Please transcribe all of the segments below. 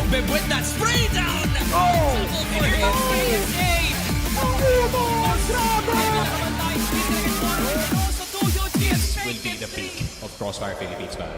Bib with that spray down! Oh! For PSA! Will be the peak of Crossfire Philippines Valley.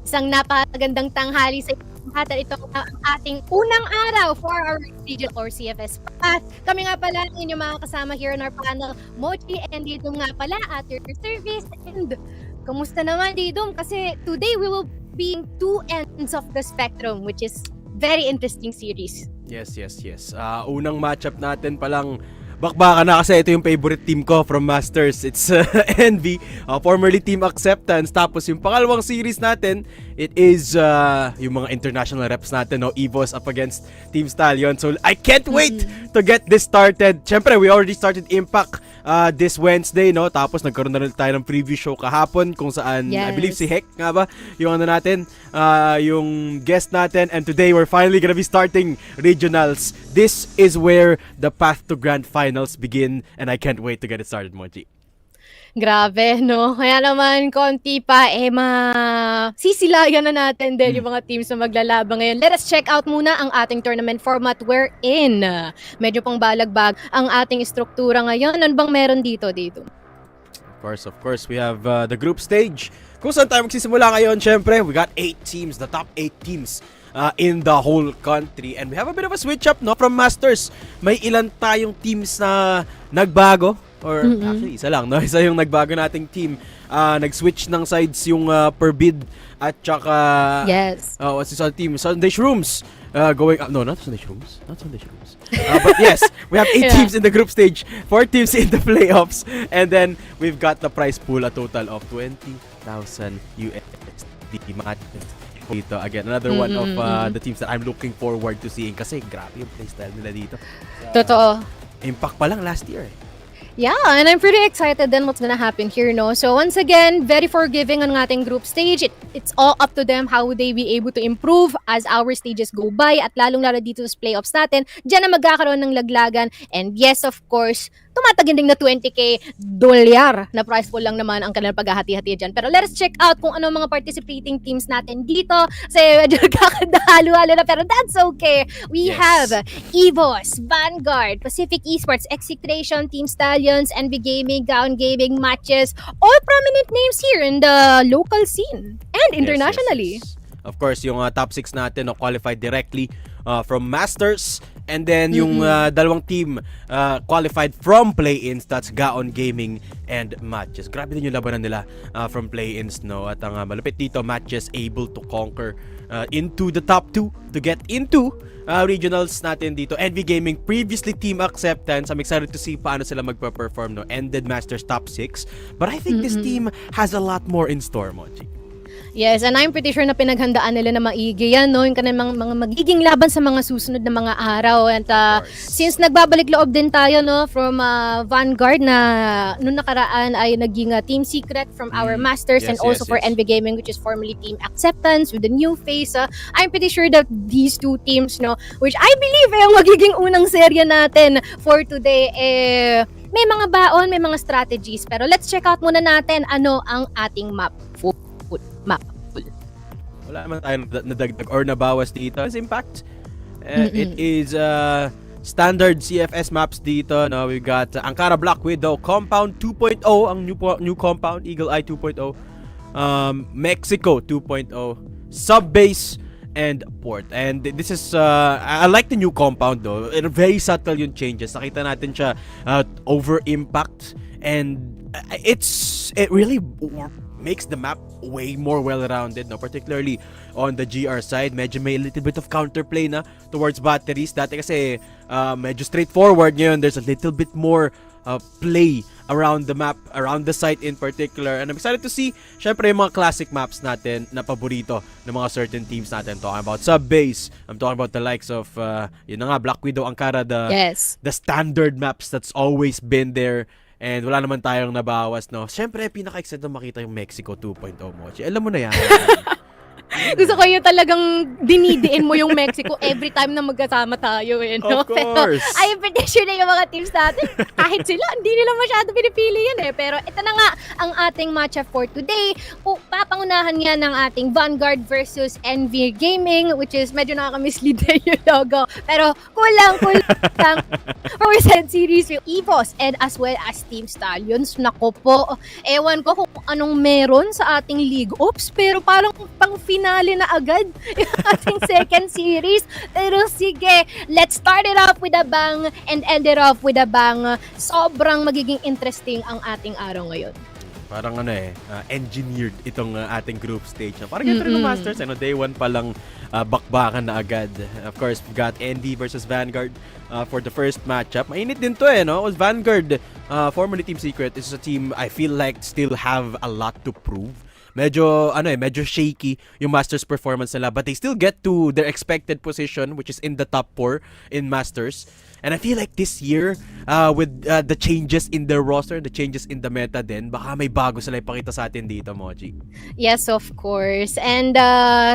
Isang napakagandang tanghali sa lahat at ito ang ating unang araw for our region or CFS path. Kami nga pala ang inyong mga kasama here on our panel, Mochi, and Didum nga pala at your service. And kumusta naman, Didum? Kasi today we will be in two ends of the spectrum, which is very interesting series. Yes. Unang matchup natin palang bakbaka na kasi ito yung favorite team ko from Masters. It's Envy, formerly Team Acceptance. Tapos yung pangalawang series natin, it is yung mga international reps natin, no? EVOS up against Team Stallions. So I can't wait to get this started. Siyempre, we already started Impact this Wednesday, no? Tapos nagkaroon na rin tayo ng preview show kahapon kung saan, I believe si Heck nga ba, yung ano natin, yung guest natin. And today, we're finally gonna be starting regionals. This is where the path to grand finals begin, and I can't wait to get it started, Mochi. Grabe, no? Kaya naman, konti pa, sisilayan na natin din yung mga teams na maglalaban ngayon. Let us check out muna ang ating tournament format wherein medyo pang balagbag ang ating struktura ngayon. Ano bang meron dito? Of course, we have the group stage. Kung saan tayo magsisimula ngayon, syempre, we got 8 teams, the top 8 teams in the whole country. And we have a bit of a switch up, no? From Masters, may ilan tayong teams na nagbago. Or actually, isa lang, no? Isa yung nagbago nating team. Nag-switch ng sides yung Perbid at tsaka... Yes. What's this other team? Sunday Shrooms. Going up. No, not Sunday Shrooms. Not Sunday Shrooms. But yes, we have 8 teams in the group stage, 4 teams in the playoffs, and then we've got the prize pool, a total of 20,000 USD match. Dito, again, another one of the teams that I'm looking forward to seeing kasi grabe yung playstyle nila dito. Totoo. Impact pa lang last year eh. Yeah, and I'm pretty excited then what's gonna happen here, no? So once again, very forgiving ang ating group stage. It's all up to them how they be able to improve as our stages go by at lalong-lalo dito sa playoffs natin. Diyan na magkakaroon ng laglagan. And yes, of course, tumataginding na 20k dolyar na prize pool lang naman ang kanilang paghahati-hati dyan. Pero let us check out kung ano mga participating teams natin dito. Kasi medyo kakadahalo-halo na pero that's okay. We have EVOS, Vanguard, Pacific Esports, Execration, Team Stallions, NB Gaming, Gaon Gaming, MATTJESS, all prominent names here in the local scene and internationally. Yes. Of course, yung top 6 natin qualified directly from Masters. And then yung dalawang team qualified from play-ins, that's Gaon Gaming and MATTJESS. Grabe din yung labanan nila from play-ins, no? At ang malupit dito, MATTJESS able to conquer into the top 2 to get into regionals natin dito. NV Gaming, previously Team Acceptance. I'm excited to see paano sila magpa-perform, no? Ended Masters top 6. But I think this team has a lot more in store, Mochi. Yes, and I'm pretty sure na pinaghandaan nila na maigi yan, no? Yung kanilang mga magiging laban sa mga susunod na mga araw. And since nagbabalik loob din tayo, no, from Vanguard na noong nakaraan ay naging Team Secret from our Masters and also for NV Gaming, which is formerly Team Acceptance with the new face. I'm pretty sure that these two teams, no, which I believe ang magiging unang serya natin for today, may mga baon, may mga strategies. Pero let's check out muna natin ano ang ating map. Wala naman tayong nadagdag or nabawas dito. As Impact, it is standard CFS maps dito. No? We've got Ankara Black Widow, Compound 2.0, ang new compound, Eagle Eye 2.0, Mexico 2.0, Subbase, and Port. And this is, I like the new compound though. Very subtle yung changes. Nakita natin siya over Impact. And it really makes the map way more well-rounded, no? Particularly on the GR side. Medyo may a little bit of counterplay na towards batteries. Dati kasi medyo straightforward. Ngayon, there's a little bit more play around the map, around the site in particular. And I'm excited to see, syempre, yung mga classic maps natin na paborito ng mga certain teams natin. Talking about Subbase. I'm talking about the likes of, yun na nga, Black Widow, Ankara, the standard maps that's always been there. And wala naman tayong nabawas, no? Siyempre, pinaka-excited na makita yung Mexico 2.0, Mochi. Alam mo na yan. Gusto ko yung talagang dinidiin mo yung Mexico every time na magkasama tayo no? Of course. Pero I'm pretty sure na yung mga teams natin, kahit sila, hindi nila masyado pinipili yan Pero ito na nga ang ating matchup for today. Papangunahan nga ng ating Vanguard versus NV Gaming, which is medyo nakaka-mislead yung logo. Pero kulang for said series yung EVOS and as well as Team Stallions. Nako po, ewan ko kung anong meron sa ating League Ops, pero parang pang-finale na agad yung ating second series. Pero sige, let's start it off with a bang and end it off with a bang. Sobrang magiging interesting ang ating araw ngayon. Parang engineered itong ating group stage. Parang ganito rin ng Masters. Day 1 pa lang bakbakan na agad. Of course, we've got ND versus Vanguard for the first matchup. Mainit din to no? Vanguard, formerly Team Secret, is a team I feel like still have a lot to prove. Medyo shaky yung Masters performance nila, but they still get to their expected position, which is in the top 4 in Masters. And I feel like this year, with the changes in the roster, the changes in the meta din, baka may bago sila ipakita sa atin dito, Moji. Yes, of course. And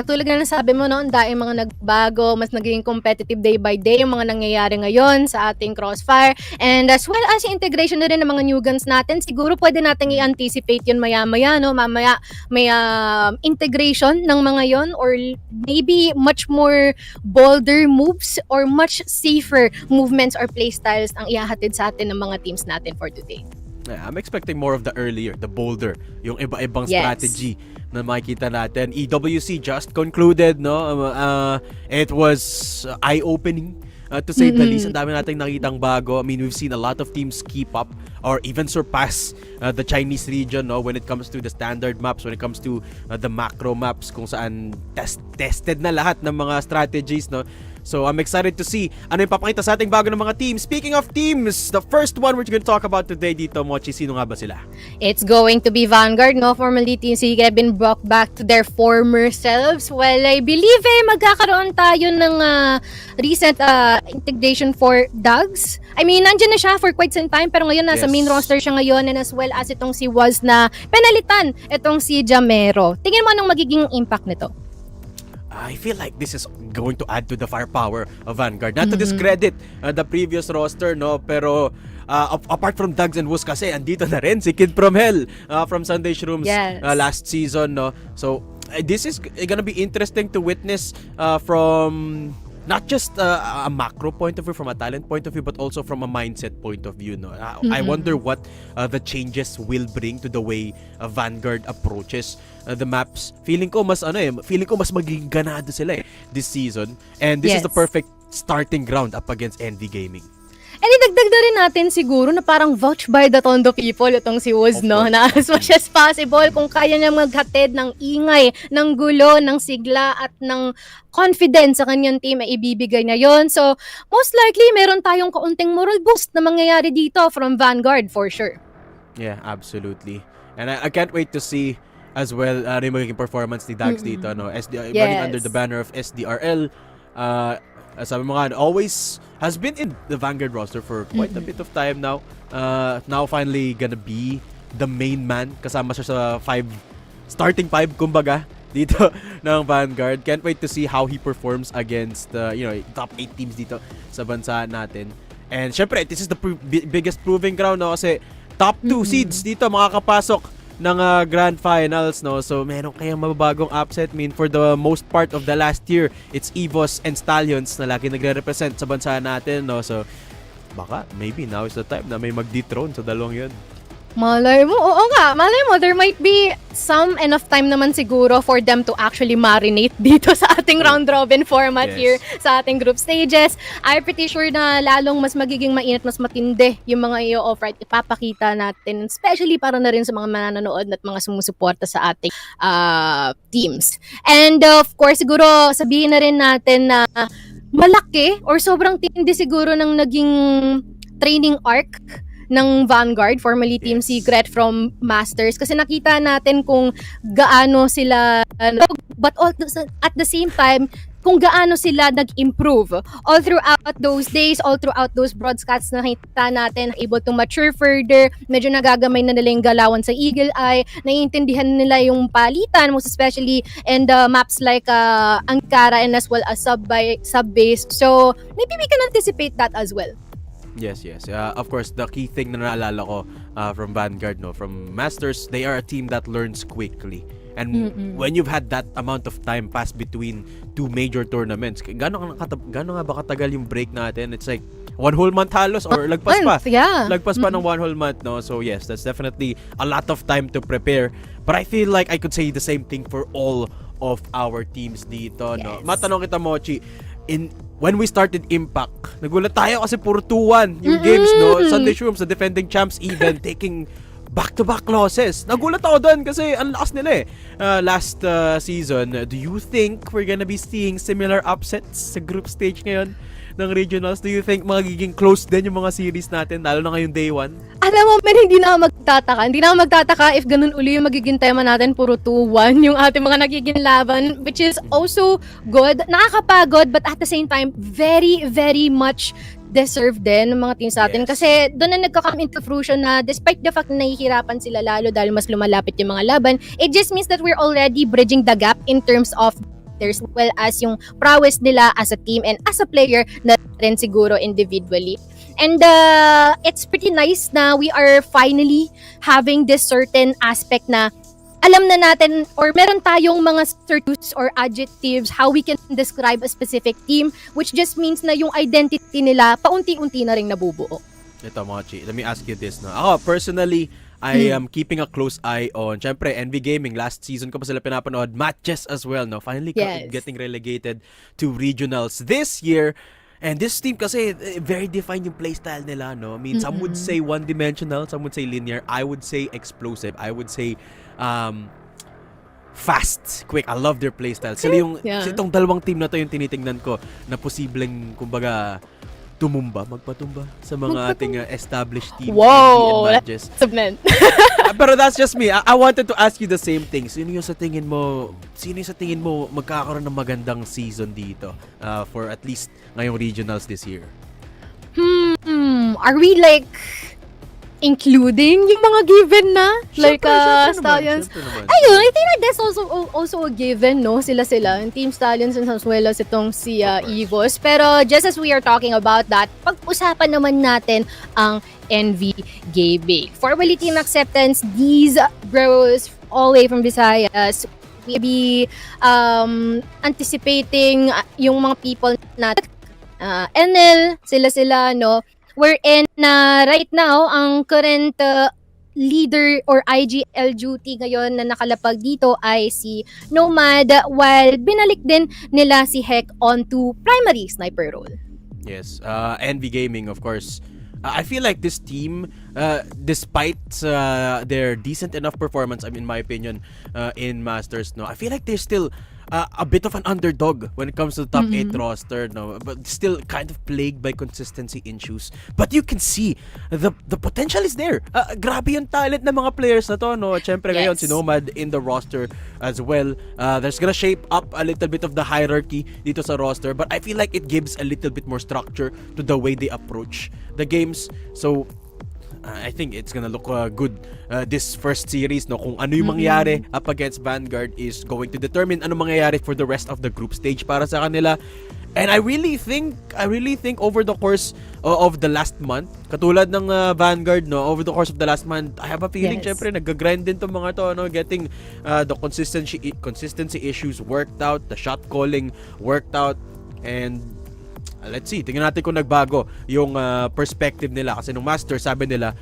tulad na nasabi mo, ang daing mga nagbago, mas naging competitive day by day yung mga nangyayari ngayon sa ating Crossfire. And as well as yung integration na rin ng mga new guns natin, siguro pwede natin i-anticipate yun maya-maya, no? Mamaya may integration ng mga yon, or maybe much more bolder moves or much safer movements or playstyles ang ihahatid sa atin ng mga teams natin for today. Yeah, I'm expecting more of the earlier, the bolder, yung iba-ibang strategy na makikita natin. EWC just concluded, no? It was eye-opening. To say the least, ang dami nating nakitang bago. I mean, we've seen a lot of teams keep up or even surpass the Chinese region, no, when it comes to the standard maps, when it comes to the macro maps, kung saan tested na lahat ng mga strategies, no. So I'm excited to see ano yung papakita sa ating bago ng mga teams. Speaking of teams, the first one we're going to talk about today dito, Mochi, sino nga ba sila? It's going to be Vanguard, no? Formerly Team Secret, been brought back to their former selves. Well, I believe magkakaroon tayo ng recent integration for Dogs. I mean, nandiyan na siya for quite some time, pero ngayon nasa main roster siya ngayon, and as well as itong si Was na penalitan itong si Jamero. Tingin mo anong magiging impact nito? I feel like this is going to add to the firepower of Vanguard. Not to discredit the previous roster, no, pero apart from Dugs and Woos kasi andito na rin si Kid from Hell from Sunday Shrooms last season, no. So this is gonna be interesting to witness from not just a macro point of view, from a talent point of view, but also from a mindset point of view, no. I wonder what the changes will bring to the way Vanguard approaches the maps. Feeling ko mas magiging ganado sila this season, and this is the perfect starting ground up against NV Gaming. And idagdag na rin natin siguro na parang vouch by the Tondo people itong si Woz, no? Na as much as possible, kung kaya niya maghatid ng ingay, ng gulo, ng sigla, at ng confidence sa kanyang team, ay ibibigay niya yon. So, most likely, meron tayong kaunting moral boost na mangyayari dito from Vanguard, for sure. Yeah, absolutely. And I can't wait to see as well yung magiging performance ni Dags dito, no? Running under the banner of SDRL. Sabi mo nga, always has been in the Vanguard roster for quite a bit of time now. Now finally gonna be the main man. Kasama siya sa starting five, kumbaga, dito ng Vanguard. Can't wait to see how he performs against top 8 teams dito sa bansa natin. And syempre, this is the biggest proving ground, no? Kasi top 2 seeds dito makakapasok ng Grand Finals, no? So meron kayang mababagong upset. I mean, for the most part of the last year, it's EVOS and Stallions na lagi nagre-represent sa bansa natin, no? So baka maybe now is the time na may mag-dethrone sa dalawang yun. Malay mo, oo nga, malay mo, there might be some enough time naman siguro for them to actually marinate dito sa ating round-robin format here sa ating group stages. I'm pretty sure na lalong mas magiging mainit, mas matindi yung mga i-offer at ipapakita natin, especially para na rin sa mga mananonood at mga sumusuporta sa ating teams. And of course, siguro sabihin na rin natin na malaki or sobrang tindi siguro ng naging training arc ng Vanguard, formerly Team Secret from Masters, kasi nakita natin kung gaano sila, but at the same time, kung gaano sila nag-improve all throughout those days, all throughout those broadcasts na nakita natin, able to mature further, medyo nagagamay na nila yung galawan sa Eagle Eye, naiintindihan nila yung palitan, most especially in the maps like Ankara and as well as sub-base. So, maybe we can anticipate that as well. Yes. Of course, the key thing na naalala ko from Vanguard, no, from Masters, they are a team that learns quickly. And when you've had that amount of time pass between two major tournaments, gano'n nga ba katagal yung break natin? It's like 1 whole month halos or lagpas pa. Yeah. Lagpas pa ng 1 whole month, no? So yes, that's definitely a lot of time to prepare. But I feel like I could say the same thing for all of our teams dito, no? Yes. Matanong kita, Mochi, when we started Impact, nagulat tayo kasi puro 2-1 yung games, no? Sunday Shrooms, the defending champs, even taking back-to-back losses. Nagulat ako doon kasi ang lakas nila last season. Do you think we're gonna be seeing similar upsets sa group stage ngayon ng regionals? Do you think magiging close din yung mga series natin, lalo na ngayong day 1? Alam mo, men, hindi na ako magtataka if ganun uli yung magiging tema natin, puro 2-1 yung ating mga nagiging laban, which is also good. Nakakapagod, but at the same time, very, very much deserve din ng mga teams natin. Yes. Kasi doon na nagka-come into fruition na despite the fact na nahihirapan sila lalo dahil mas lumalapit yung mga laban, it just means that we're already bridging the gap in terms of as well as yung prowess nila as a team and as a player na rin siguro individually. And it's pretty nice na we are finally having this certain aspect na alam na natin or meron tayong mga terms or adjectives how we can describe a specific team, which just means na yung identity nila paunti-unti na ring nabubuo. Ito, Mochi, let me ask you this, no? Ako, personally, I am keeping a close eye on, syempre, NV Gaming. Last season ko pa sila pinapanood. MATTJESS as well, no? Finally getting relegated to regionals this year. And this team kasi, very defined yung playstyle nila, no? I mean, some would say one-dimensional, some would say linear. I would say explosive. I would say fast, quick. I love their playstyle. Sila yung, itong dalawang team na to yung tinitingnan ko na posibleng, kumbaga, magpatumba sa mga ating established team. Wow! That's subment. Pero that's just me. I wanted to ask you the same thing. Sino yung sa tingin mo magkakaroon ng magandang season dito for at least ngayong regionals this year? Are we like including yung mga given na? Like Stallions? Ayun, I think that's also a given, no? Sila. Yung Team Stallions and as well as itong si EVOS. Pero just as we are talking about that, pag-usapan naman natin ang NV Gaming. Formerly Team Acceptance, these bros all the way from Visayas, we be anticipating yung mga people natin. NL, sila, no? Wherein right now, ang current leader or IGL duty ngayon na nakalapag dito ay si Nomad, while binalik din nila si Heck onto primary sniper role. Yes, NV Gaming, of course. I feel like this team, despite their decent enough performance, I mean, in my opinion, in Masters, no, I feel like they're still a bit of an underdog when it comes to the top 8 roster, no, but still kind of plagued by consistency issues. But you can see the potential is there. Grabe yung talent ng mga players na to, no. Siyempre ngayon si Nomad in the roster as well. There's gonna shape up a little bit of the hierarchy dito sa roster, but I feel like it gives a little bit more structure to the way they approach the games. So I think it's gonna look good this first series, no? Kung ano yung mangyari up against Vanguard is going to determine ano mangyayari for the rest of the group stage para sa kanila. And I really think over the course of the last month, katulad ng Vanguard, no, over the course of the last month, I have a feeling syempre nag-grind din tong mga to, no, getting the consistency issues worked out, the shot calling worked out, and let's see, tingnan natin kung nagbago yung perspective nila. Kasi nung Master, sabi nila,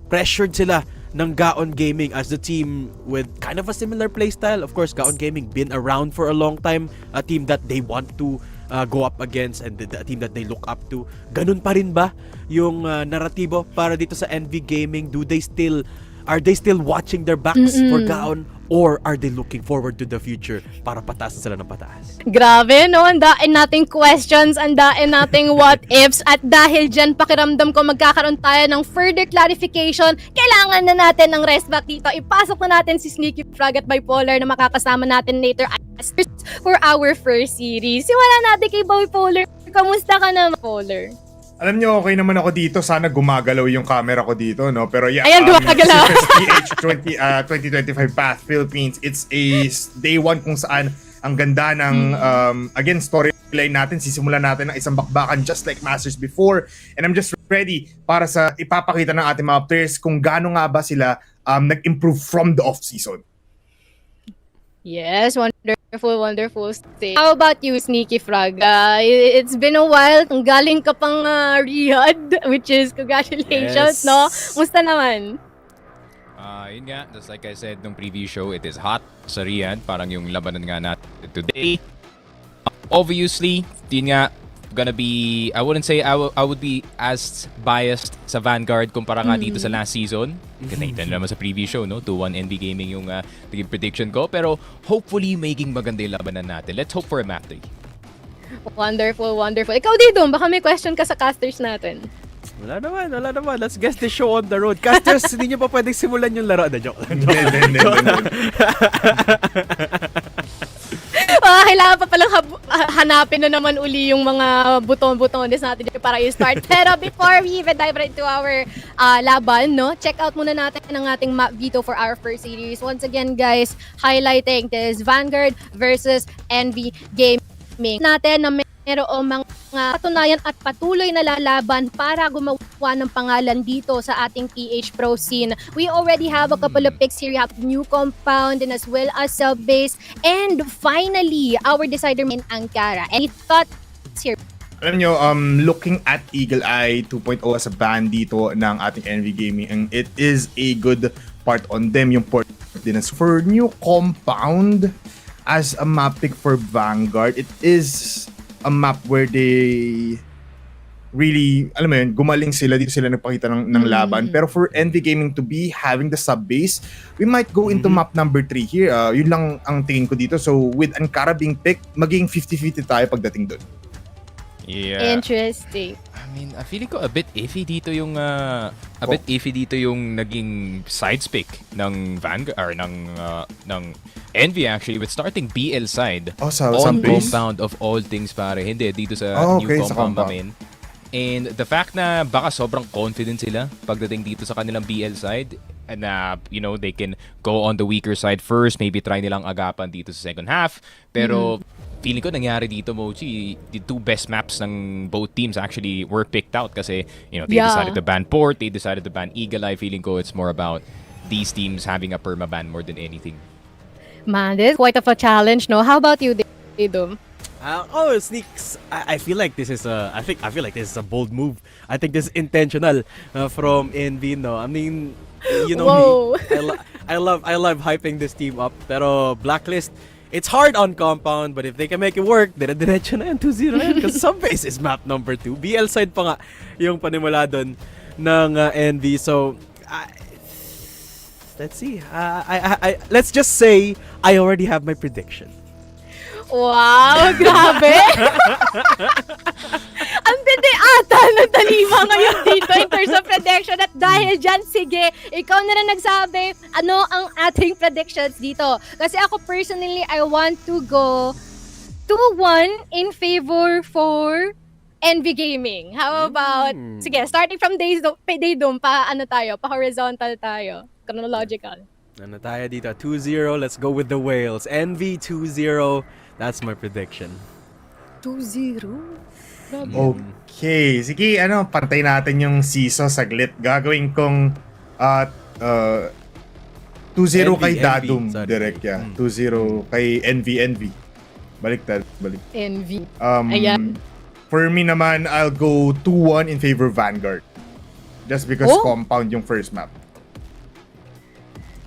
pressured sila ng Gaon Gaming as the team with kind of a similar playstyle. Of course, Gaon Gaming been around for a long time, a team that they want to go up against and the team that they look up to. Ganun pa rin ba yung naratibo para dito sa NV Gaming? Do they still Are they still watching their backs for Gaon? Or are they looking forward to the future para pataas na sila ng pataas? Grabe, no? Ang dain nating questions, ang dain nating what ifs. At dahil dyan, pakiramdam ko magkakaroon tayo ng further clarification. Kailangan na natin ng rest back dito. Ipasok na natin si Sneaky Frog at Bipolar na makakasama natin later for our first series. Siwala natin kay Bipolar. Kamusta ka na, Bipolar? Alam nyo, okay naman ako dito. Sana gumagalaw yung camera ko dito, no? Pero yeah, Ayan, gumagalaw. CFS 2025 Path Philippines, it's a day one kung saan ang ganda ng, again, storyline natin. Sisimulan natin ng isang bakbakan just like Masters before. And I'm just ready para sa ipapakita ng ating mga players kung gaano nga ba sila nag-improve from the off-season. Yes, wonderful stay. How about you, Sneaky Frog? It's been a while. Galing ka pang Riyadh, which is congratulations, Yes. no? Musta naman? Yun nga, just like I said nung previous show, it is hot sa Riyadh. Parang yung labanan nga natin today. Obviously, yun nga, gonna be, I wouldn't say I would be as biased sa Vanguard kumpara nga dito sa last season. Kasi nakita naman sa previous show, no? 2-1 NV Gaming yung naging prediction ko. Pero hopefully, maging maganda yung labanan natin. Let's hope for a map day. Wonderful. Ikaw, Didong, baka may question ka sa casters natin. Wala naman. Let's guess the show on the road. Casters, hindi nyo pa pwedeng simulan yung laro. Joke. Hindi. Kailangan pa palang hanapin na naman uli yung mga buton-butones natin para i-start. Pero before we even dive right into our laban, no? Check out muna natin ang ating map veto for our first series. Once again, guys, highlighting this Vanguard versus NV Gaming. Natin na mayroong mga patunayan at patuloy na lalaban para gumawa ng pangalan dito sa ating PH Pro scene. We already have a couple of picks here. We have new compound and as well as sub-base. And finally, our decider in Ankara. Any thoughts here? Alam nyo, looking at Eagle Eye 2.0 as a band dito ng ating NV Gaming, and it is a good part on them, yung port din. For new compound as a map pick for Vanguard, it is a map where they really, alam mo yun, gumaling sila, dito sila nagpakita ng laban. Pero for NV Gaming to be having the sub-base, we might go into map number 3 here. Yun lang ang tingin ko dito. So with Ankara being picked, maging 50-50 tayo pagdating doon. Yeah. Interesting. I mean, feeling ko a bit iffy dito yung naging sides pick ng Vanguard or ng Envy actually with starting BL side Sa on base? compound of all things pare. Hindi dito sa Okay, new sa compound compound. namin. And the fact na baka sobrang confident sila pagdating dito sa kanilang BL side and they can go on the weaker side first, maybe try nilang agapan dito sa second half. Pero feeling ko nangyari dito, Mochi, the two best maps ng both teams actually were picked out kasi they decided to ban Port, they decided to ban Eagle Eye. Feeling ko it's more about these teams having a permaban more than anything. Man, this is quite of a challenge, no? How about you, Didum? Sneaks. I feel like this is I feel like this is a bold move. I think this is intentional from NV. No, I mean, you know Whoa. me. I love hyping this team up. Pero Blacklist, it's hard on compound, but if they can make it work, dire-diretso na yan, 2-0 na yan. Because sub-base is map number 2. BL side pa nga yung panimula doon ng NV. So, let's see. Let's just say I already have my prediction. Wow, grabe! Ang tindi ata ng talima ngayon dito in terms of prediction. At dahil dyan, sige, ikaw na rin nagsabi, ano ang ating predictions dito? Kasi ako personally, I want to go 2-1 in favor for NV Gaming. How about, sige, starting from Daydom, pa horizontal tayo. Chronological. Ano tayo dito? 2-0. Let's go with the Whales. NV 2-0. That's my prediction. 2-0? Okay. Sige, pantay natin yung CISO saglit. Gagawin kong 2-0 kay NV, Dadum. sorry. Direct, yeah. 2-0 kay NV. Balik. NV. Ayan. For me naman, I'll go 2-1 in favor of Vanguard. Just because compound yung first map.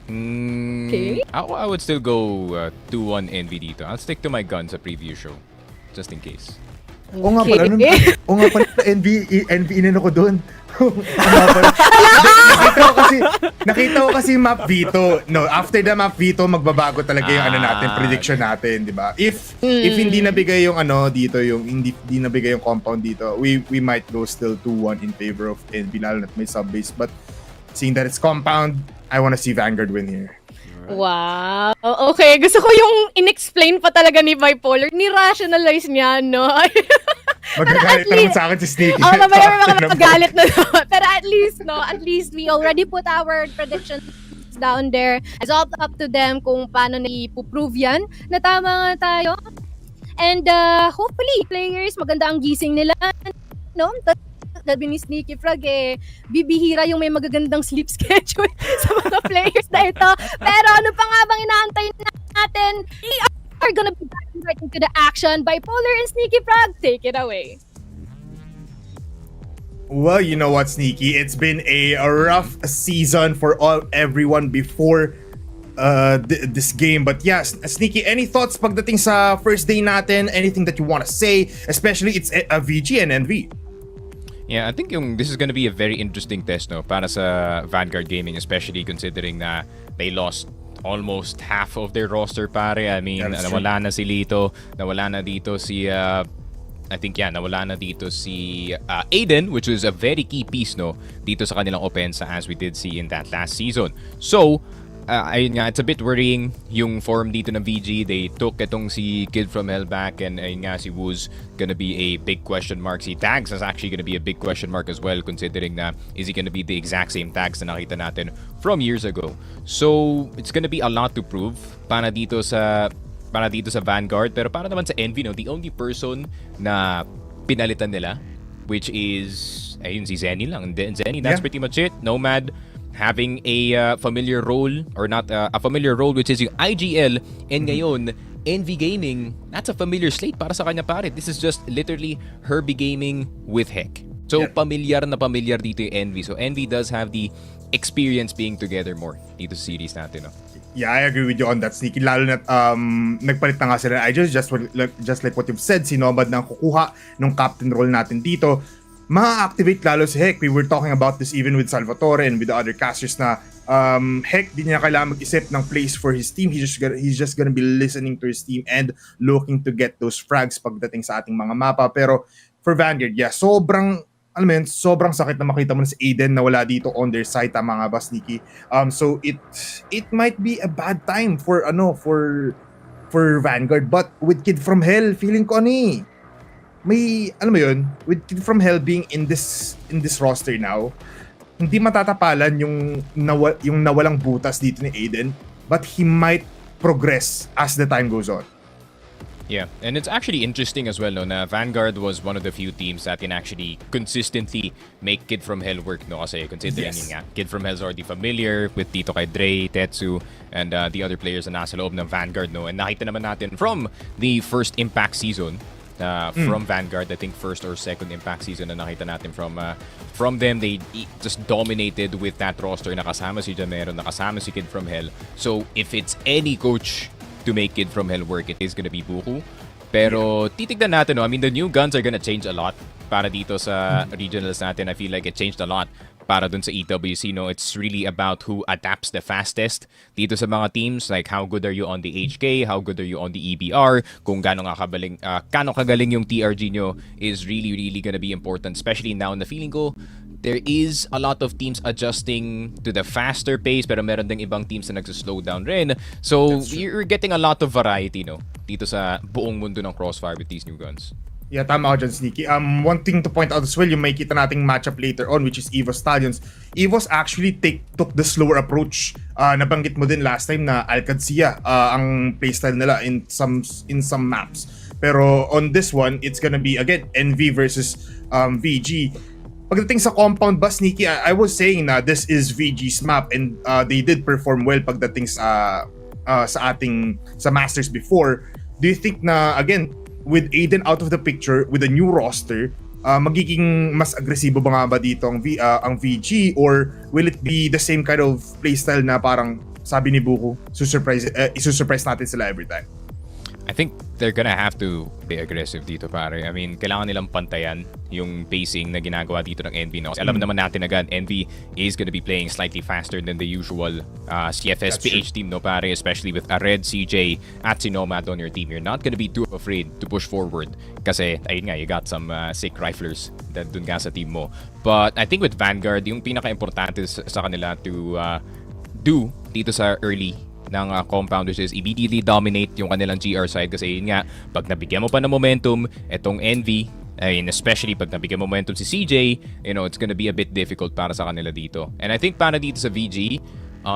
Okay. I would still go 2-1 NV dito. I'll stick to my guns sa previous show. Just in case. Oo nga pala, NV inano ko doon. nakita ko kasi map Vito. No, after the map Vito, magbabago talaga yung prediction natin, di ba? If hindi nabigay yung dito, yung hindi nabigay yung compound dito, we might go still 2-1 in favor of NV, lalo na may sub-base. But seeing that it's compound, I wanna see Vanguard win here. Wow. Okay, gusto ko yung inexplain pa talaga ni Bipolar. Ni-rationalize niya, no? Magagalit naman sa akin si Sneaky. Mamaya mga magalit na. Pero at least we already put our predictions down there. It's all up to them kung paano na ipuprove yan na tama nga tayo. And hopefully, players, maganda ang gising nila. No? Sabi ni Sneaky Frog, bibihira yung may magagandang sleep schedule sa mga players na ito. Pero ano pa nga bang inaantay natin? We are gonna be diving right into the action. Bipolar and Sneaky Frog, take it away. Well, you know what, Sneaky? It's been a rough season for everyone before this game. But yes, Sneaky, any thoughts pagdating sa first day natin? Anything that you want to say? Especially it's a VG and NV. Yeah, I think this is gonna be a very interesting test, no, para sa Vanguard Gaming, especially considering na they lost almost half of their roster, pare. I mean, nawala na si Lito, nawala na dito si nawala na dito si Aiden, which was a very key piece, no, dito sa kanilang offense, as we did see in that last season. So, ayun nga, it's a bit worrying yung form dito ng VG. They took itong si Kid from Hell back, and ayun nga, si Woo's gonna be a big question mark. Si Tags is actually gonna be a big question mark as well, considering na is he gonna be the exact same Tags na nakita natin from years ago. So, it's gonna be a lot to prove para dito sa Vanguard. Pero para naman sa Envy, no, the only person na pinalitan nila, which is, ayun, si Zenny lang. And then Zenny, that's pretty much it. Nomad having a familiar role, or not a familiar role, which is yung IGL, and ngayon NV Gaming, that's a familiar slate para sa kanya, pare. This is just literally Herbie Gaming with Heck. So pamilyar na pamilyar dito yung NV. So NV does have the experience being together more dito sa series natin, no? Yeah, I agree with you on that, Sneaky. Lalo na nagpalit na nga sila. Just like what you've said, si Nomad na kukuha ng captain role natin dito. Ma-activate lalo si Heck. We were talking about this even with Salvatore and with the other casters na Heck, di niya kailangan mag-isip ng place for his team. He's just gonna be listening to his team and looking to get those frags pagdating sa ating mga mapa. Pero for Vanguard, yeah, sobrang sakit na makita mo na si Aiden na wala dito on their side, tama nga ba, Sneaky? So it might be a bad time for Vanguard, but with Kid from Hell, feeling ko may with Kid from Hell being in this roster now, hindi matatapalan yung nawalang butas dito ni Aiden, but he might progress as the time goes on. Yeah, and it's actually interesting as well, no, na Vanguard was one of the few teams that can actually consistently make Kid from Hell work, no, kasi considering yun nga, Kid from Hell's already familiar with Tito kay Dre, Tetsu, and the other players na nasa loob ng Vanguard, no, and nakita naman natin from the first Impact season, from Vanguard, I think first or second Impact season na nakita natin from them, they just dominated with that roster. Nakasama si Jamero, nakasama si Kid from Hell. So if it's any coach to make Kid from Hell work, it is gonna be Buku. Pero titignan natin, no? I mean, the new guns are gonna change a lot para dito sa regionals natin. I feel like it changed a lot para dun sa EWC, no? It's really about who adapts the fastest dito sa mga teams. Like, how good are you on the HK? How good are you on the EBR? Kung gaano kagaling yung TRG nyo is really, really gonna be important. Especially now na feeling ko, there is a lot of teams adjusting to the faster pace, pero meron ding ibang teams na nagsa-slow down rin. So, you're getting a lot of variety, no? Dito sa buong mundo ng Crossfire with these new guns. Yeah, tama ako dyan, Sneaky. One thing to point out as well, yung may kita nating matchup later on, which is EVOS Stallions. EVOS actually took the slower approach. Nabanggit mo din last time na Alcadzia ang playstyle nila in some maps. Pero on this one, it's gonna be, again, NV versus VG. Pagdating sa compound ba, Sneaky, I was saying na this is VG's map, and they did perform well pagdating sa Masters before. Do you think na, again, with Aiden out of the picture, with a new roster, magiging mas agresibo ba nga ba dito ang VG, or will it be the same kind of playstyle na parang sabi ni Buko, isusurprise natin sila every time? I think they're gonna have to be aggressive dito, pare. I mean, kailangan nilang pantayan yung pacing na ginagawa dito ng Envy, no? Kasi alam naman natin agad, Envy is gonna be playing slightly faster than the usual CFS PH team, no, pare? Especially with a Red, CJ, at si Nomad on your team. You're not gonna be too afraid to push forward. Kasi, ayun nga, you got some sick riflers that dun nga sa team mo. But I think with Vanguard, yung pinaka-importante sa kanila to do dito sa early ng compound, which is immediately dominate yung kanilang GR side, kasi yun nga, pag nabigyan mo pa ng momentum etong Envy, and especially pag nabigyan mo momentum si CJ, you know, it's gonna be a bit difficult para sa kanila dito. And I think para dito sa VG,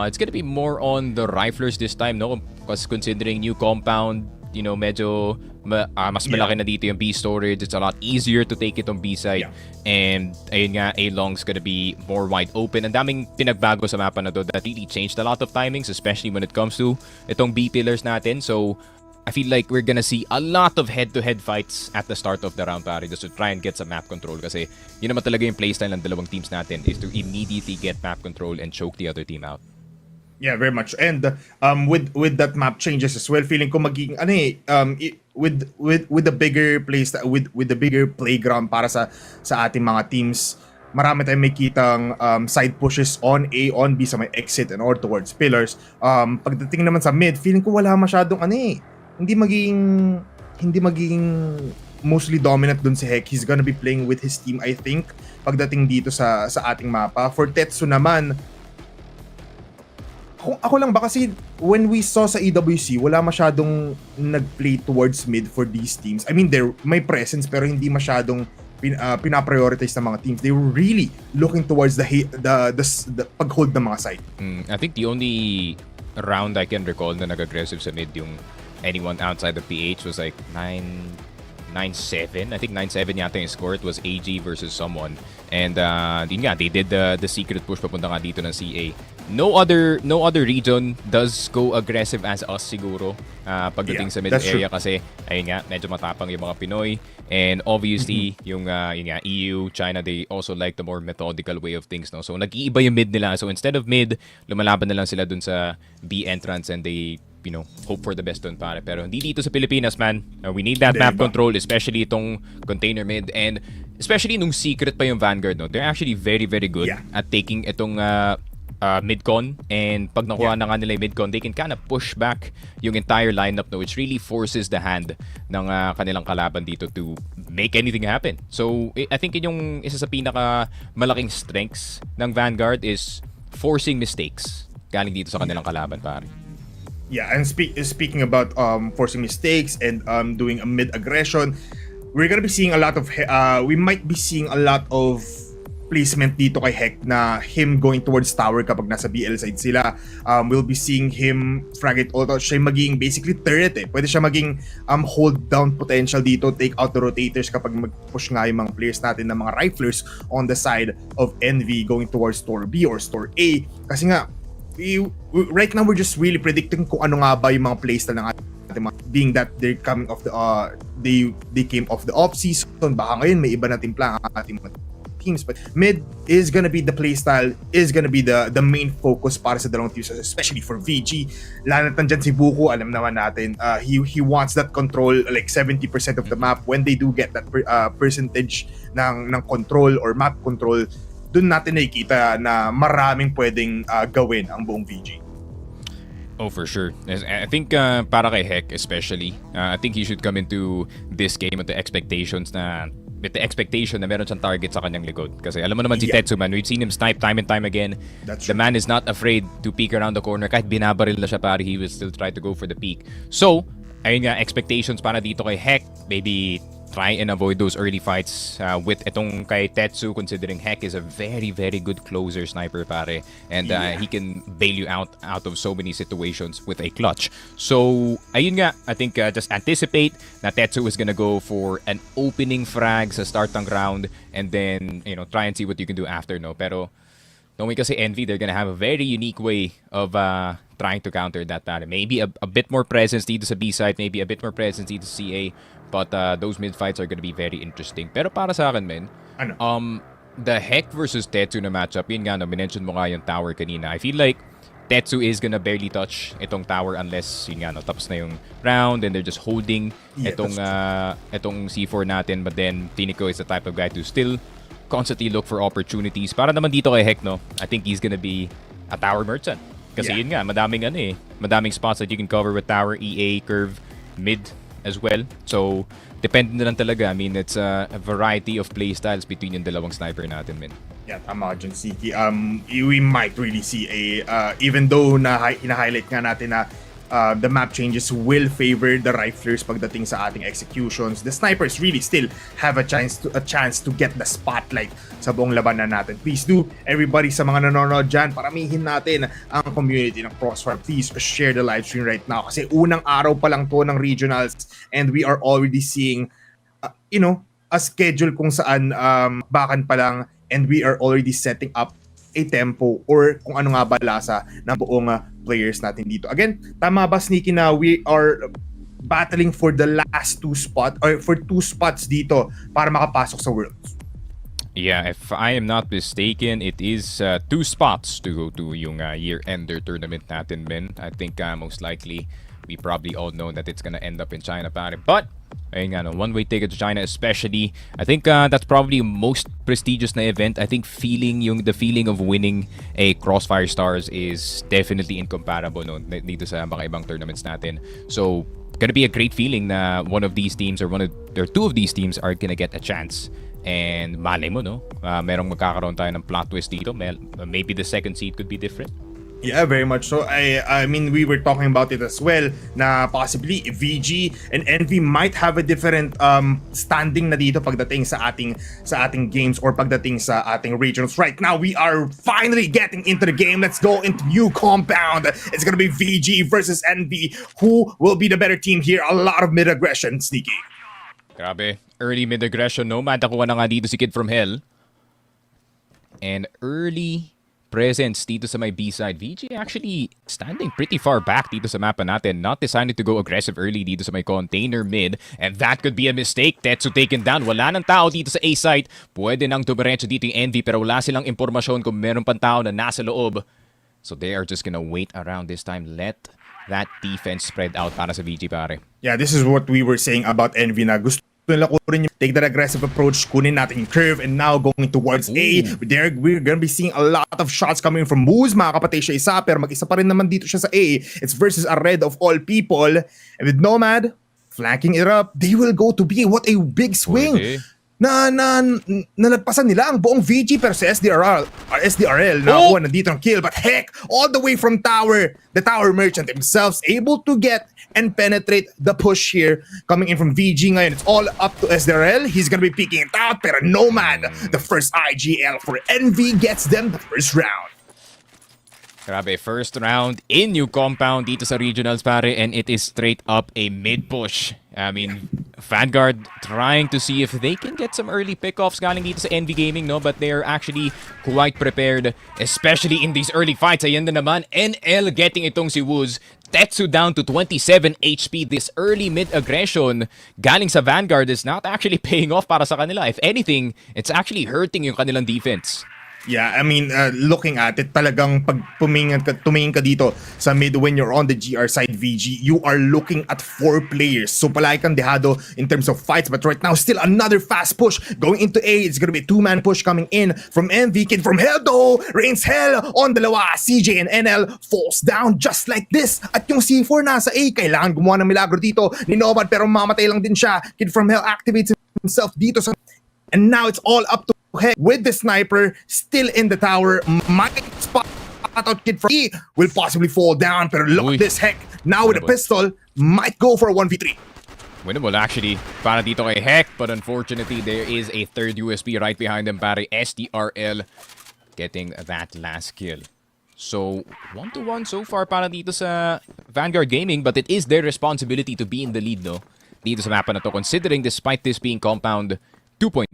it's gonna be more on the riflers this time, no? Because considering new compound, you know, medyo mas malaki na dito yung B storage. It's a lot easier to take it on B side. And ayun nga, A-Long's gonna be more wide open. Ang daming pinagbago sa mapa na to that really changed a lot of timings, especially when it comes to itong B pillars natin. So I feel like we're gonna see a lot of head-to-head fights at the start of the round, pare, just to try and get some map control. Kasi yun naman talaga yung playstyle ng dalawang teams natin, is to immediately get map control and choke the other team out. Yeah, very much. And with that map changes as well, feeling ko magiging with the bigger place, with the bigger playground para sa ating mga teams, marami tayong may kitang side pushes on A, on B sa may exit and or towards pillars. Pagdating naman sa mid, feeling ko wala masyadong hindi magiging mostly dominant dun si Heck. He's gonna be playing with his team, I think, pagdating dito sa ating mapa. For Tetsu naman, ako lang ba, kasi when we saw sa EWC, wala masyadong nag-play towards mid for these teams. I mean, may presence pero hindi masyadong pinaprioritize ng mga teams. They were really looking towards the pag-hold ng mga side. I think the only round I can recall na nag-aggressive sa mid yung anyone outside of PH was like 9-7. I think 9-7 yata yung score. It was AG versus someone. And yun nga, they did the secret push papunta nga dito ng CA. No other region does go aggressive as us siguro pagdating sa middle area, kasi ayun nga, medyo matapang yung mga Pinoy. And obviously, yung nga, EU, China, they also like the more methodical way of things, no? So nag-iiba yung mid nila. So instead of mid, lumalaban na lang sila dun sa B entrance and they, you know, hope for the best dun, pare. Pero hindi dito sa Pilipinas, man. We need that map control, especially itong container mid. And especially nung secret pa yung Vanguard, no? They're actually very, very good at taking itong mid-con. And pag nakuha na nga nila yung mid-con, they can kind of push back yung entire lineup, no? Which really forces the hand ng kanilang kalaban dito to make anything happen. So, I think yun yung isa sa pinaka malaking strengths ng Vanguard is forcing mistakes galing dito sa kanilang kalaban, pare. Yeah, and speaking about forcing mistakes and doing a mid aggression, we're gonna be seeing we might be seeing a lot of placement dito kay Heck, na him going towards tower kapag nasa BL side sila. We'll be seeing him frag it all out. Siya maging basically turret eh. Pwede siya maging hold down potential dito, take out the rotators kapag mag-push nga yung mga players natin ng mga riflers on the side of Envy going towards store B or store A. Kasi nga, right now we're just really predicting kung ano nga ba yung mga playstyle ng ating mga, being that they're coming off the they came off the off season. Baka ngayon may iba na timpla ang ating mga teams, but mid is gonna be the playstyle, is gonna be the main focus para sa dalawang teams, especially for VG. Lalo na dyan si Buko, alam naman natin, he wants that control, like 70% of the map. When they do get that percentage ng control or map control, dun natin nakikita na maraming pwedeng gawin ang buong VG. Oh, for sure. I think para kay Heck especially, I think he should come into this game with the expectation na meron siyang target sa kanyang likod. Kasi alam mo naman si Tetsu, man, we've seen him snipe time and time again. The man is not afraid to peek around the corner. Kahit binabaril na siya, pare, he will still try to go for the peek. So, ayun nga, expectations para dito kay Heck. Maybe try and avoid those early fights with itong kay Tetsu, considering Heck is a very, very good closer sniper, pare. And he can bail you out of so many situations with a clutch. So, ayun nga, I think just anticipate na Tetsu is gonna go for an opening frag sa start ng round and then, you know, try and see what you can do after, no? Pero, knowing kasi Envy, they're gonna have a very unique way of trying to counter that, pare. Maybe a bit more presence dito sa B side, maybe a bit more presence dito sa CA. But those mid fights are gonna be very interesting. Pero para sa akin, men, the Heck versus Tetsu na matchup, yun nga, no, minention mo nga yung tower kanina. I feel like Tetsu is gonna barely touch itong tower unless yun nga, no, tapos na yung round and they're just holding itong C4 natin. But then Tinico is the type of guy to still constantly look for opportunities. Para naman dito kay Heck, no, I think he's gonna be a tower merchant. Kasi yun nga, madaming spots that you can cover with tower, EA, curve, mid as well. So, depende na lang talaga. I mean, it's a variety of playstyles between yung dalawang sniper natin, man. Yeah, tama dyan, Siki. We might really see even though na-highlight nga natin na the map changes will favor the riflers pagdating sa ating executions, the snipers really still have a chance to get the spotlight sa buong labanan natin. Please do, everybody sa mga nanonood dyan, paramihin natin ang community ng Crossfire. Please share the live stream right now kasi unang araw pa lang to ng regionals and we are already seeing a schedule kung saan bakan pa lang and we are already setting up a tempo or kung ano nga ba lasa ng buong players natin dito. Again, tama ba, Sneaky, na we are battling for the last two spots dito para makapasok sa Worlds? Yeah, if I am not mistaken, it is 2 spots to go to yung year-ender tournament natin, men. I think most likely, we probably all know that it's gonna end up in China, pare. But ayun nga, no, one-way ticket to China especially. I think that's probably most prestigious na event. I think the feeling of winning a Crossfire Stars is definitely incomparable, no, dito sa mga ibang tournaments natin. So, gonna be a great feeling na one of these teams or two of these teams are gonna get a chance. And malay mo, no, merong magkakaroon tayo ng plot twist dito. Maybe the second seed could be different. Yeah, very much so. I mean, we were talking about it as well na possibly VG and NV might have a different standing na dito pagdating sa ating games or pagdating sa ating regions. Right now, we are finally getting into the game. Let's go into new compound. It's gonna be VG versus NV. Who will be the better team here? A lot of mid-aggression, Sneaky. Grabe, early mid-aggression, no? Matakuha na nga dito si Kid from Hell. And early presence dito sa may B-side. VG actually standing pretty far back dito sa mapa natin. Not decided to go aggressive early dito sa may container mid. And that could be a mistake. Tetsu taken down. Wala ng tao dito sa A-site. Pwede nang tumiretso dito yung Envy pero wala silang impormasyon kung meron pang tao na nasa loob. So they are just gonna wait around this time. Let that defense spread out para sa VG, pare. Yeah, this is what we were saying about Envy na gusto nila ko rin yung take that aggressive approach, kunin natin yung curve and now going towards A. We're gonna be seeing a lot of shots coming from Moose. Mga kapatid, siya isa pero mag-isa pa rin naman dito siya sa A. It's versus a red of all people. And with Nomad flanking it up, they will go to B. What a big swing! Nalagpasan nila ang buong VG pero sa SDRL nakuha na dito ng kill. But heck, all the way from tower, the tower merchant himself able to get and penetrate the push here coming in from VG ngayon. It's all up to SDRL. He's gonna be peeking it out pero Nomad, the first IGL for NV, gets them the first round. Grabe, first round in new compound dito sa regionals, pare, and it is straight up a mid push. I mean, Vanguard trying to see if they can get some early pickoffs galing dito sa NV Gaming, no? But they are actually quite prepared, especially in these early fights. Ayan na naman, NL getting itong si Wooz. Tetsu down to 27 HP. This early mid-aggression galing sa Vanguard is not actually paying off para sa kanila. If anything, it's actually hurting yung kanilang defense. Yeah, I mean, looking at it, talagang pag tumingin ka dito sa mid when you're on the GR side VG, you are looking at 4 players. So palagi kang dehado in terms of fights. But right now, still another fast push going into A. It's gonna be a 2-man push coming in from MV. Kid from Hell though, rains hell on dalawa. CJ and NL falls down just like this. At yung C4 nasa A, kailangan gumawa ng milagro dito ni Nomad pero mamatay lang din siya. Kid from Hell activates himself dito sa... And now it's all up to Heck with the sniper still in the tower. Might spot out Kid from E will possibly fall down. Pero look at this Heck now with a pistol might go for a 1v3. Winnable actually para dito kay Heck, but unfortunately there is a third USP right behind them, pare. SDRL getting that last kill. So 1-1 so far para dito sa Vanguard Gaming, but it is their responsibility to be in the lead, no? Dito sa mapa na to, considering despite this being compound 2.0,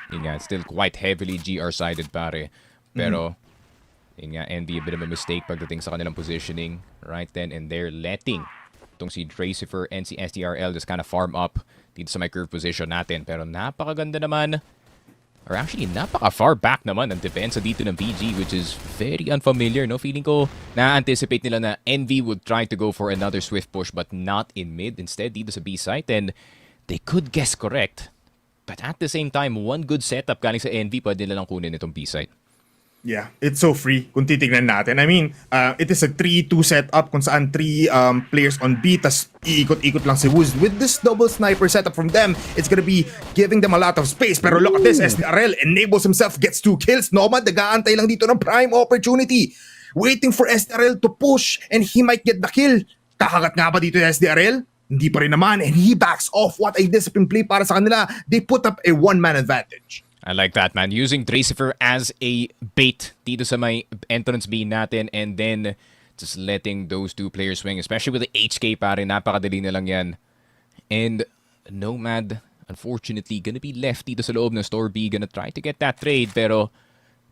yun nga, still quite heavily GR-sided, pare. Pero, yun nga, NB a bit of a mistake pagdating sa kanilang positioning right then and there, letting itong si Dracifer and si STRL just kind of farm up dito sa my curve position natin. Pero napakaganda naman are actually napaka-far back naman ang depensa dito ng VG, which is very unfamiliar, no? Feeling ko na-anticipate nila na Envy would try to go for another swift push but not in mid. Instead, dito sa B site, and they could guess correct. But at the same time, one good setup galing sa Envy, pwede nilang kunin itong B site. Yeah, it's so free kung titignan natin. I mean, it is a 3-2 setup kung saan 3 players on B, tas iikot-ikot lang si Wooz. With this double sniper setup from them, it's gonna be giving them a lot of space. Pero look at this, SDRL enables himself, gets 2 kills. Nomad, nag-aantay lang dito ng prime opportunity. Waiting for SDRL to push, and he might get the kill. Kakagat nga ba dito yung SDRL? Hindi pa rin naman, and he backs off. What a discipline play para sa kanila. They put up a one-man advantage. I like that, man. Using Dracifer as a bait dito sa may entrance B natin, and then just letting those 2 players swing, especially with the HK, pare. Napakadali na lang yan. And Nomad, unfortunately, gonna be left dito sa loob ng store B. Gonna try to get that trade, pero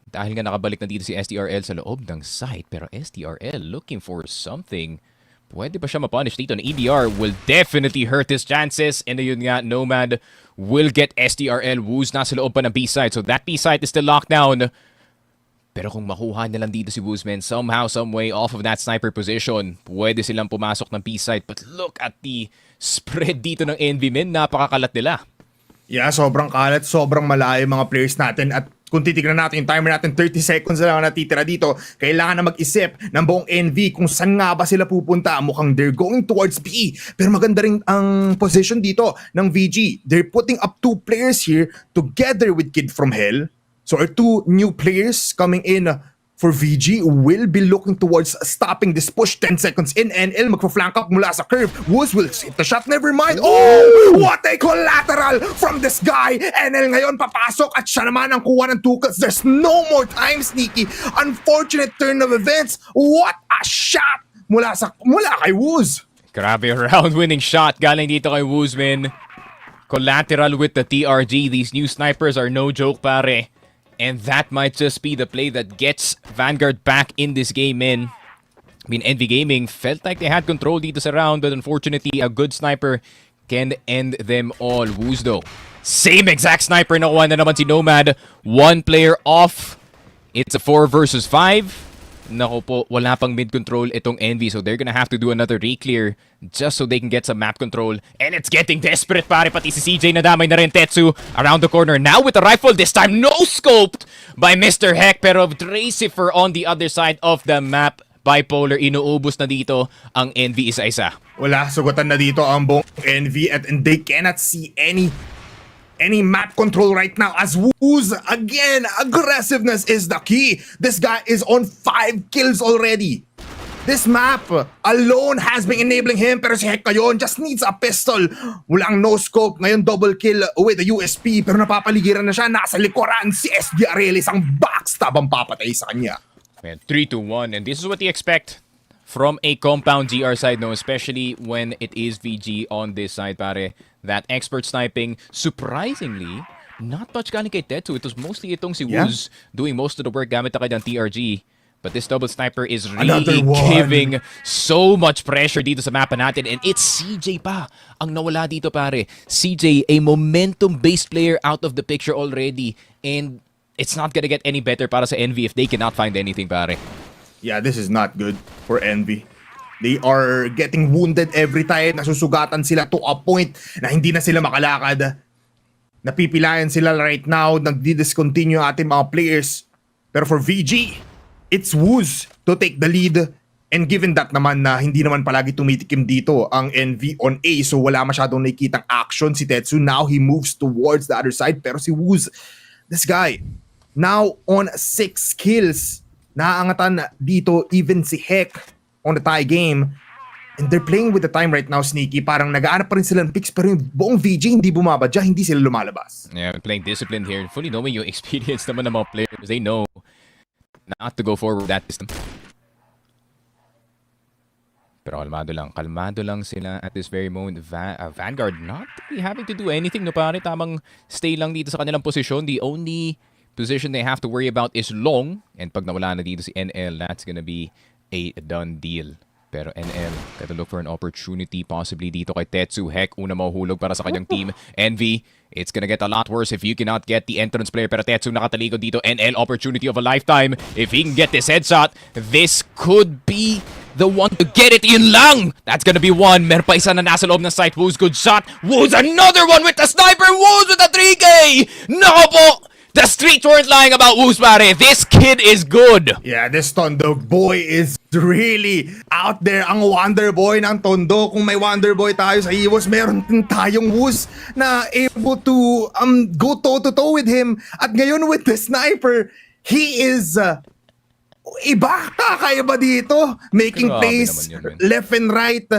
dahil nga nakabalik na dito si SDRL sa loob ng site, pero SDRL looking for something. Pwede ba siya mapunish dito? An EBR will definitely hurt his chances. And ayun nga, Nomad will get SDRL. Wooz nasa loob pa ng B-side. So that B-side is still locked down. Pero kung makuha nilang dito si Wooz, man, somehow, some way off of that sniper position, pwede silang pumasok ng B-side. But look at the spread dito ng Envy, man. Napakakalat nila. Yeah, sobrang kalat, sobrang malayo mga players natin. At kung titignan natin yung timer natin, 30 seconds na lang natitira dito. Kailangan na mag-isip ng buong NV kung saan nga ba sila pupunta. Mukhang they're going towards B. Pero maganda rin ang position dito ng VG. They're putting up 2 players here together with Kid from Hell. So our 2 new players coming in for VG will be looking towards stopping this push. 10 seconds in, NL magpa-flank up mula sa curve. Wooz will hit the shot, never mind. Oh, what a collateral from this guy. NL ngayon papasok at siya naman ang kuha ng 2 kills. There's no more time, Sneaky. Unfortunate turn of events. What a shot mula kay Wooz. Grabe, round-winning shot galing dito kay Wooz, man. Collateral with the TRG. These new snipers are no joke, pare. And that might just be the play that gets Vanguard back in this game, man. I mean, Envy Gaming felt like they had control dito sa round, but unfortunately, a good sniper can end them all. Wooz though, same exact sniper nakuha na naman si Nomad. 1 player off. It's a 4 versus 5. Naku po, wala pang mid-control itong Envy, so they're gonna have to do another re-clear just so they can get some map control. And it's getting desperate, pare. Pati si CJ nadamay na rin. Tetsu around the corner. Now with the rifle, this time no-scoped by Mr. Heck, pero Dracifer on the other side of the map. Bipolar, inuubos na dito ang Envy isa-isa. Wala, sugatan na dito ang buong NV and they cannot see any map control right now as Wooz, again, aggressiveness is the key. This guy is on 5 kills already. This map alone has been enabling him, pero si Heck ngayon just needs a pistol. Walang no scope, ngayon double kill with the USP, pero napapaligiran na siya, nasa likuran si SDRL, isang backstab ang papatay sa kanya. 3-1, and this is what you expect from a compound GR side, no, especially when it is VG on this side, pare. That expert sniping, surprisingly, not much galing kay Tetsu. It was mostly itong si Wooz doing most of the work gamit na kay ng TRG. But this double sniper is really giving so much pressure dito sa mapa natin. And it's CJ pa ang nawala dito, pare. CJ, a momentum-based player out of the picture already. And it's not gonna get any better para sa Envy if they cannot find anything, pare. Yeah, this is not good for Envy. They are getting wounded every time. Nasusugatan sila to a point na hindi na sila makalakad. Napipilayan sila right now. Nagdi-discontinue ating mga players. Pero for VG, it's Wooz to take the lead. And given that naman na hindi naman palagi tumitikim dito ang NV on A, so wala masyadong nakikitang action si Tetsu. Now he moves towards the other side. Pero si Wooz, this guy, now on 6 kills. Naaangatan dito even si Heck on the tie game. And they're playing with the time right now, Sneaky. Parang nag-aanap pa rin sila ng picks, pero yung buong VG hindi bumabadya, hindi sila lumalabas. Yeah, playing disciplined here. Fully knowing yung experience naman ng mga players. They know not to go forward with that system. Pero kalmado lang sila at this very moment. Vanguard not really having to do anything, no pare. Tamang stay lang dito sa kanilang posisyon. The only position they have to worry about is long. And pag nawala na dito si NL, that's gonna be a done deal. Pero NL, gotta look for an opportunity possibly dito kay Tetsu. Heck, una mahuhulog para sa kanyang team. Envy, it's gonna get a lot worse if you cannot get the entrance player. Pero Tetsu nakatalikod dito. NL, opportunity of a lifetime. If he can get this headshot, this could be the one to get it. Yun lang! That's gonna be one. Meron pa isa na nasa loob ng site. Woos, good shot. Woos, another one with the sniper. Woos with the 3K! Nako po! The streets weren't lying about Woos, pare. This kid is good. Yeah, this Tondo boy is really out there. Ang Wonder Boy ng Tondo. Kung may Wonder Boy tayo sa EVOS, meron din tayong Woos na able to go toe-to-toe with him. At ngayon with the sniper, he is iba, kakaiba dito. Making Grabe plays naman yun, man. left and right.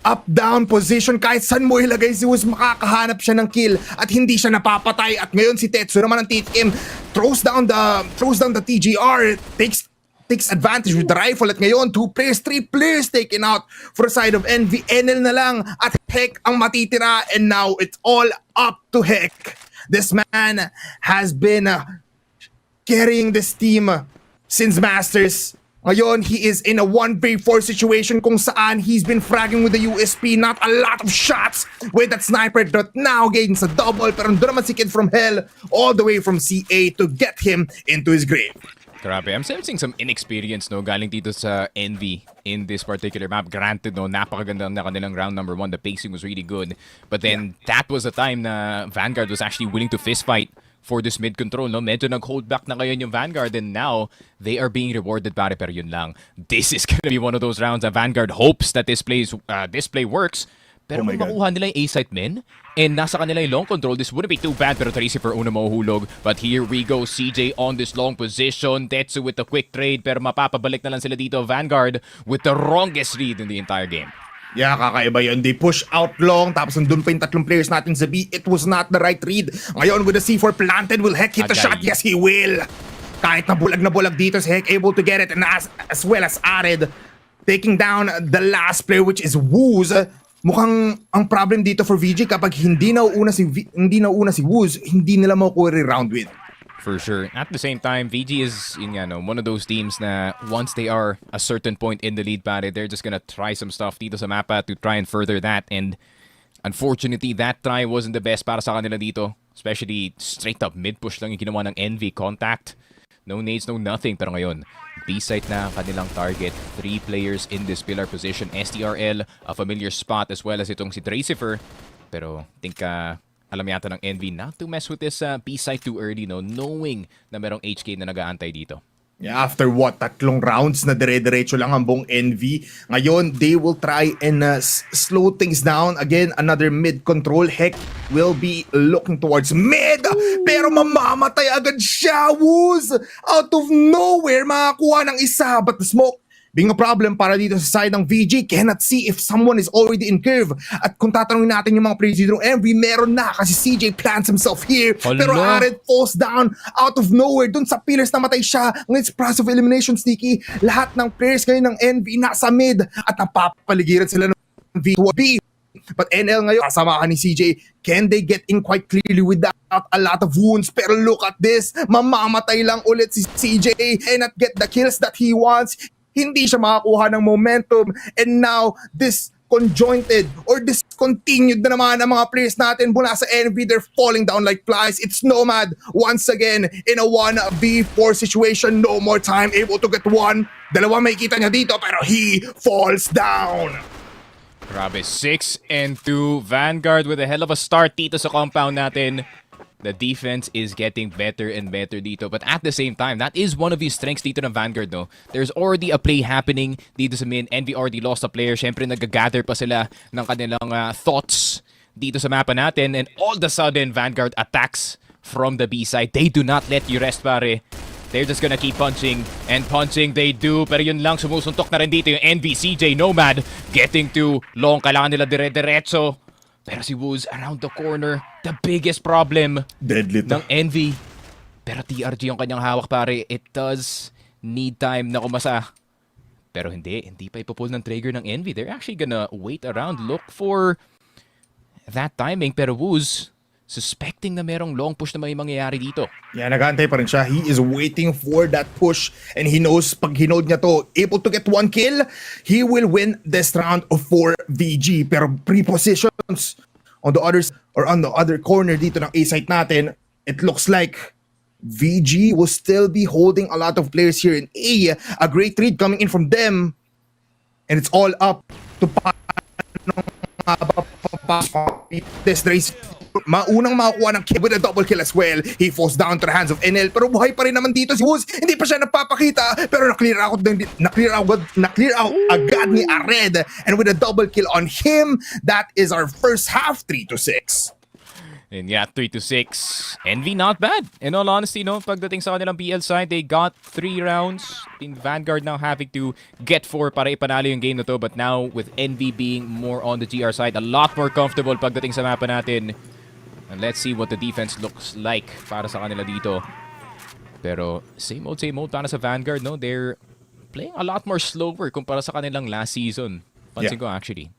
Up, down, position, kahit saan mo ilagay si Woos, makakahanap siya ng kill at hindi siya napapatay. At ngayon si Tetsu naman ang titikim, throws down the TGR, takes advantage with the rifle. At ngayon 2 players, 3 players taken out for the side of Envy. NL na lang at Heck ang matitira, and now it's all up to Heck. This man has been carrying this team since Masters. Ngayon, he is in a 1v4 situation kung saan he's been fragging with the USP. Not a lot of shots with that sniper that now gains a double. Pero doon naman si Kid from Hell all the way from CA to get him into his grave. Grabe, I'm sensing some inexperience, no, galing dito sa Envy in this particular map. Granted, no, napakaganda na kanilang round number 1. The pacing was really good. But then, that was the time na Vanguard was actually willing to fist fight for this mid control, no? Medyo nag-hold back na ngayon yung Vanguard, and now they are being rewarded, pare. Pero yun lang, this is gonna be one of those rounds that Vanguard hopes that this play works. Pero Oh my kung makuha nila yung A-site men, and nasa kanila yung long control, this wouldn't be too bad. Pero Tracy for una mahuhulog. But here we go, CJ on this long position. Tetsu with the quick trade, pero mapapabalik na lang sila dito. Vanguard with the wrongest read in the entire game. Yeah, kakaiba yun. They push out long, tapos nandun pa yung tatlong players natin sa B. It was not the right read. Ngayon with the C4 planted, will Heck hit the Agay. shot? Yes, he will. Kahit na bulag dito si Heck, able to get it, and as well as Arid taking down the last player, which is Woos. Mukhang ang problem dito for VG, kapag hindi nauuna si Woos, hindi nila makukuha round win. For sure. At the same time, VG is yun nga, no, one of those teams na once they are a certain point in the lead, pare, they're just gonna try some stuff dito sa mapa to try and further that. And unfortunately, that try wasn't the best para sa kanila dito. Especially straight up mid-push lang yung ginawa ng Envy. Contact. No nades, no nothing. Pero ngayon, B-site na ang kanilang target. 3 players in this pillar position. STRL, a familiar spot, as well as itong si Tracifer. Pero think alam yata ng Envy not to mess with this B-site too early, no? Knowing na merong HK na nag-aantay dito. Yeah, after what? 3 rounds na dire-diretso lang ang buong Envy. Ngayon, they will try and slow things down. Again, another mid control. Heck will be looking towards mid. Pero mamamatay agad siya, Woos. Out of nowhere, makakuha ng isa. But the smoke being a problem para dito sa side ng VG, cannot see if someone is already in curve. At kung tatanungin natin yung mga players dito ng Envy, meron na kasi CJ plants himself here. Hala. Pero Arid falls down out of nowhere. Dun sa pillars namatay siya. Ngayon it's process of elimination, Sneaky. Lahat ng players ngayon ng Envy nasa mid at napapaligiran sila ng V to B. But NL ngayon, kasama ka ni CJ, can they get in quite clearly without a lot of wounds? Pero look at this, mamamatay lang ulit si CJ and not get the kills that he wants. Hindi siya makakuha ng momentum, and now this conjointed or discontinued na naman ang mga players natin mula sa Envy. They're falling down like flies. It's Nomad once again in a 1v4 situation. No more time, able to get one. Dalawa may kita niya dito, pero he falls down. Grabe, 6-2. Vanguard with a hell of a start dito sa compound natin. The defense is getting better and better dito. But at the same time, that is one of the strengths dito ng Vanguard, no? There's already a play happening dito sa main. Envy already lost a player. Siyempre, nag-gather pa sila ng kanilang thoughts dito sa mapa natin. And all of a sudden, Vanguard attacks from the B side. They do not let you rest, pare. They're just gonna keep punching and punching. They do. Pero yun lang, sumusuntok na rin dito yung Envy. CJ Nomad getting to long. Kailangan nila dire-diretso. Pero si Woos around the corner, the biggest problem Deadly to. ng Envy. Pero TRG yung kanyang hawak, pare. It does need time na kumasa. Pero hindi pa ipupull ng trigger ng Envy. They're actually gonna wait around, look for that timing. Pero Woos, suspecting na merong long push na may mangyayari dito. Yeah, nag-aantay pa rin siya. He is waiting for that push and he knows pag hinode niya to, able to get 1 kill, he will win this round of 4 VG. Pero pre-positions on the others or on the other corner dito ng A site natin, it looks like VG will still be holding a lot of players here in A. A great read coming in from them. And it's all up to this race. Maunang makakuha ng kill with a double kill as well. He falls down to the hands of NL. Pero buhay pa rin naman dito si Wooz. Hindi pa siya napapakita. Pero na-clear out agad ni Ared. And with a double kill on him, that is our first half, 3-6. And yeah, 3-6. Envy not bad. In all honesty, no, pagdating sa kanilang BL side, they got 3 rounds. In Vanguard now having to get 4 para ipanalo yung game na to. But now, with Envy being more on the GR side, a lot more comfortable pagdating sa mapa natin. And let's see what the defense looks like para sa kanila dito. Pero same old para sa Vanguard, no? They're playing a lot more slower kumpara sa kanilang last season. Pansin ko actually.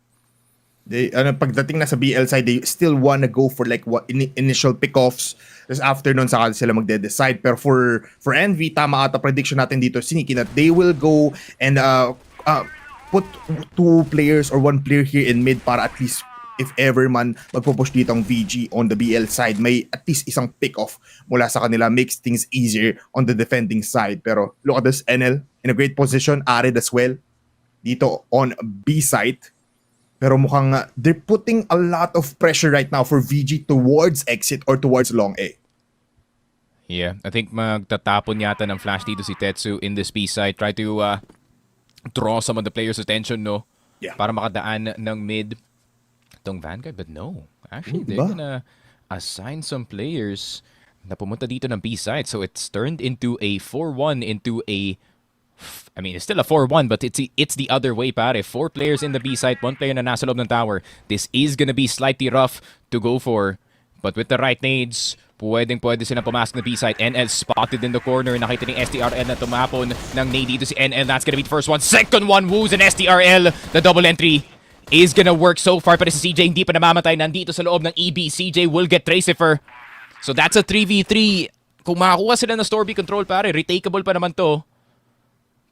Pagdating na sa BL side, they still wanna go for like what initial pickoffs. Tapos after nun, saka sila magde-decide. Pero for Envy, tama ata prediction natin dito, Siniki, that they will go and put 2 players or 1 player here in mid para at least if ever man magpupush dito ang VG on the BL side, may at least isang pick-off mula sa kanila, makes things easier on the defending side. Pero look at this, NL in a great position, Arid as well dito on B side. Pero mukhang they're putting a lot of pressure right now for VG towards exit or towards long A. Yeah, I think magtatapon yata ng flash dito si Tetsu in this B side. Try to draw some of the players' attention, no? Yeah. Para makadaan ng mid itong Vanguard. But no, actually they're gonna assign some players na pumunta dito ng B side. So it's turned into a 4-1 into a... I mean, it's still a 4-1, but it's the other way, pare. 4 players in the B side, 1 player na nasa loob ng tower. This is gonna be slightly rough to go for. But with the right nades, pwede silang pumasok na B side. NL spotted in the corner. Nakita ni STRL na tumapon ng nade dito si NL. That's gonna be the first one. Second one, Woos and STRL. The double entry is gonna work so far. Pero si CJ hindi pa namamatay. Nandito sa loob ng EB. CJ will get Tracifer. So that's a 3v3. Kung makakuha sila ng Storby control, pare, retakeable pa naman to.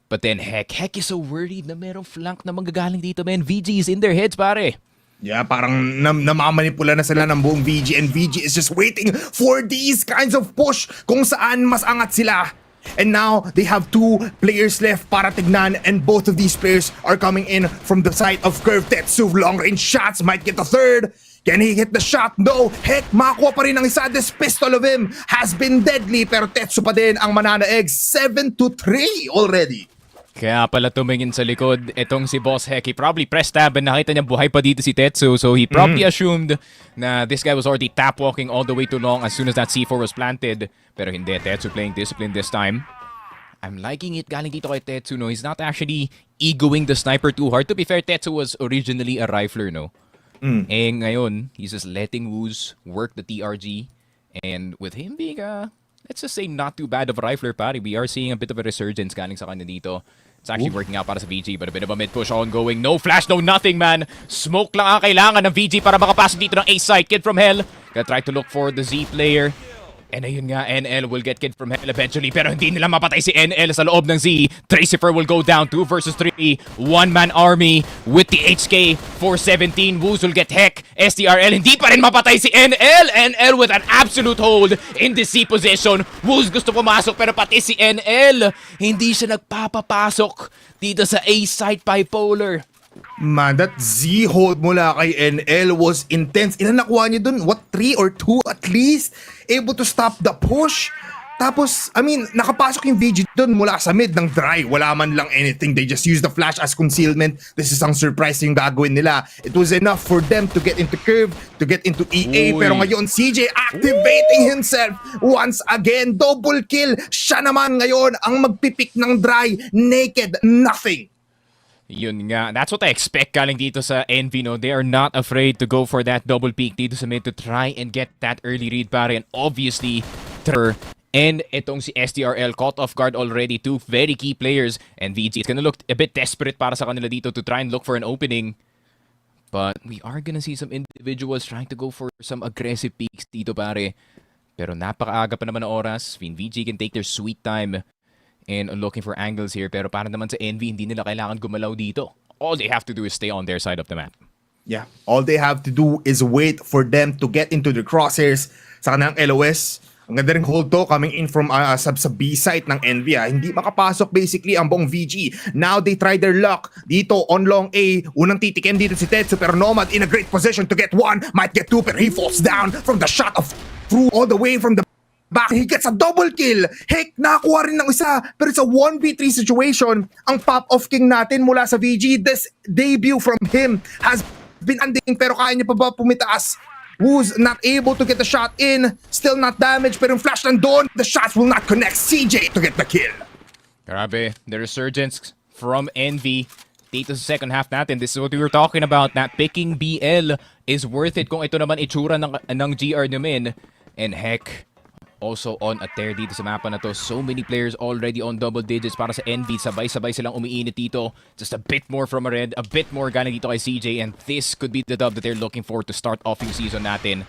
But then Heck is so worried na merong flank na manggagaling dito, man. VG is in their heads, pare. Yeah, parang namamanipula na sila ng buong VG and VG is just waiting for these kinds of push kung saan mas angat sila. And now, they have 2 players left para tignan and both of these players are coming in from the side of Curve. Tetsu, long-range shots, might get the third. Can he hit the shot? No! Heck, makakuha pa rin ang isa. This pistol of him has been deadly pero Tetsu pa din ang mananaeg. 7-3 already. Kaya pala tumingin sa likod itong si Boss Heck. He probably pressed tab and nakita niya buhay pa dito si Tetsu. So he probably assumed na this guy was already tap walking all the way too long as soon as that C4 was planted. Pero hindi, Tetsu playing discipline this time. I'm liking it galing dito kay Tetsu, no? He's not actually egoing the sniper too hard. To be fair, Tetsu was originally a rifler, no? Eh ngayon, he's just letting Woos work the TRG. And with him being let's just say not too bad of a rifler, pare, we are seeing a bit of a resurgence galing sa kanya dito. It's actually working out para sa VG, but a bit of a mid-push ongoing. No flash, no nothing, man. Smoke lang ang kailangan ng VG para makapasok dito ng A-site. Kid from Hell. Gonna try to look for the Z player. And ayun nga, NL will get Kid from Hell eventually, pero hindi nila mapatay si NL sa loob ng Z. Tracifer will go down, 2 versus 3. One-man army with the HK 417. Woos will get Heck. STRL, hindi pa rin mapatay si NL. NL with an absolute hold in the C position. Woos gusto pumasok, pero pati si NL, hindi siya nagpapapasok dito sa A-site bipolar. Man, that Z hold mula kay NL was intense. Ilan nakuha niya dun? What, 3 or 2 at least? Able to stop the push. Tapos, I mean, nakapasok yung VG dun mula sa mid ng dry. Wala man lang anything. They just use the flash as concealment. This is ang surprise yung gagawin nila. It was enough for them to get into curve, to get into EA. Uy. Pero ngayon, CJ activating himself once again. Double kill. Siya naman ngayon ang magpipik ng dry. Naked. Nothing. Yun nga. That's what I expect galing dito sa Envy, no? They are not afraid to go for that double peek dito sa mid to try and get that early read, pare. And obviously, and itong si STRL caught off guard already. 2 very key players. And VG, it's gonna look a bit desperate para sa kanila dito to try and look for an opening. But we are gonna see some individuals trying to go for some aggressive peaks dito, pare. Pero napakaaga pa naman ng oras. VNVG can take their sweet time and looking for angles here. Pero para naman sa Envy, hindi nila kailangan gumalaw dito. All they have to do is stay on their side of the map. Yeah, all they have to do is wait for them to get into the crosshairs sa kanilang LOS. Ang ganda rin hold to coming in from sa B site ng Envy. Hindi makapasok basically ang buong VG. Now they try their luck dito on long A. Unang titikim dito si Tetsu pero Nomad in a great position to get one. Might get two pero he falls down from the shot of through all the way from the back. He gets a double kill. Heck, nakakuha rin ng isa. Pero it's a 1v3 situation. Ang pop-off king natin mula sa VG. This debut from him has been ending pero kaya niya pa ba pumitaas? Who's not able to get the shot in. Still not damaged pero yung flash nandun. The shots will not connect. CJ to get the kill. Grabe, the resurgence from Envy. Dito sa second half natin, this is what we were talking about, na picking BL is worth it kung ito naman itsura ng GR namin. And heck, also on a tear dito sa mapa na to. So many players already on double digits para sa Envy. Sabay-sabay silang umiinit dito. Just a bit more from a red, a bit more galing dito kay CJ. And this could be the dub that they're looking for to start off yung season natin.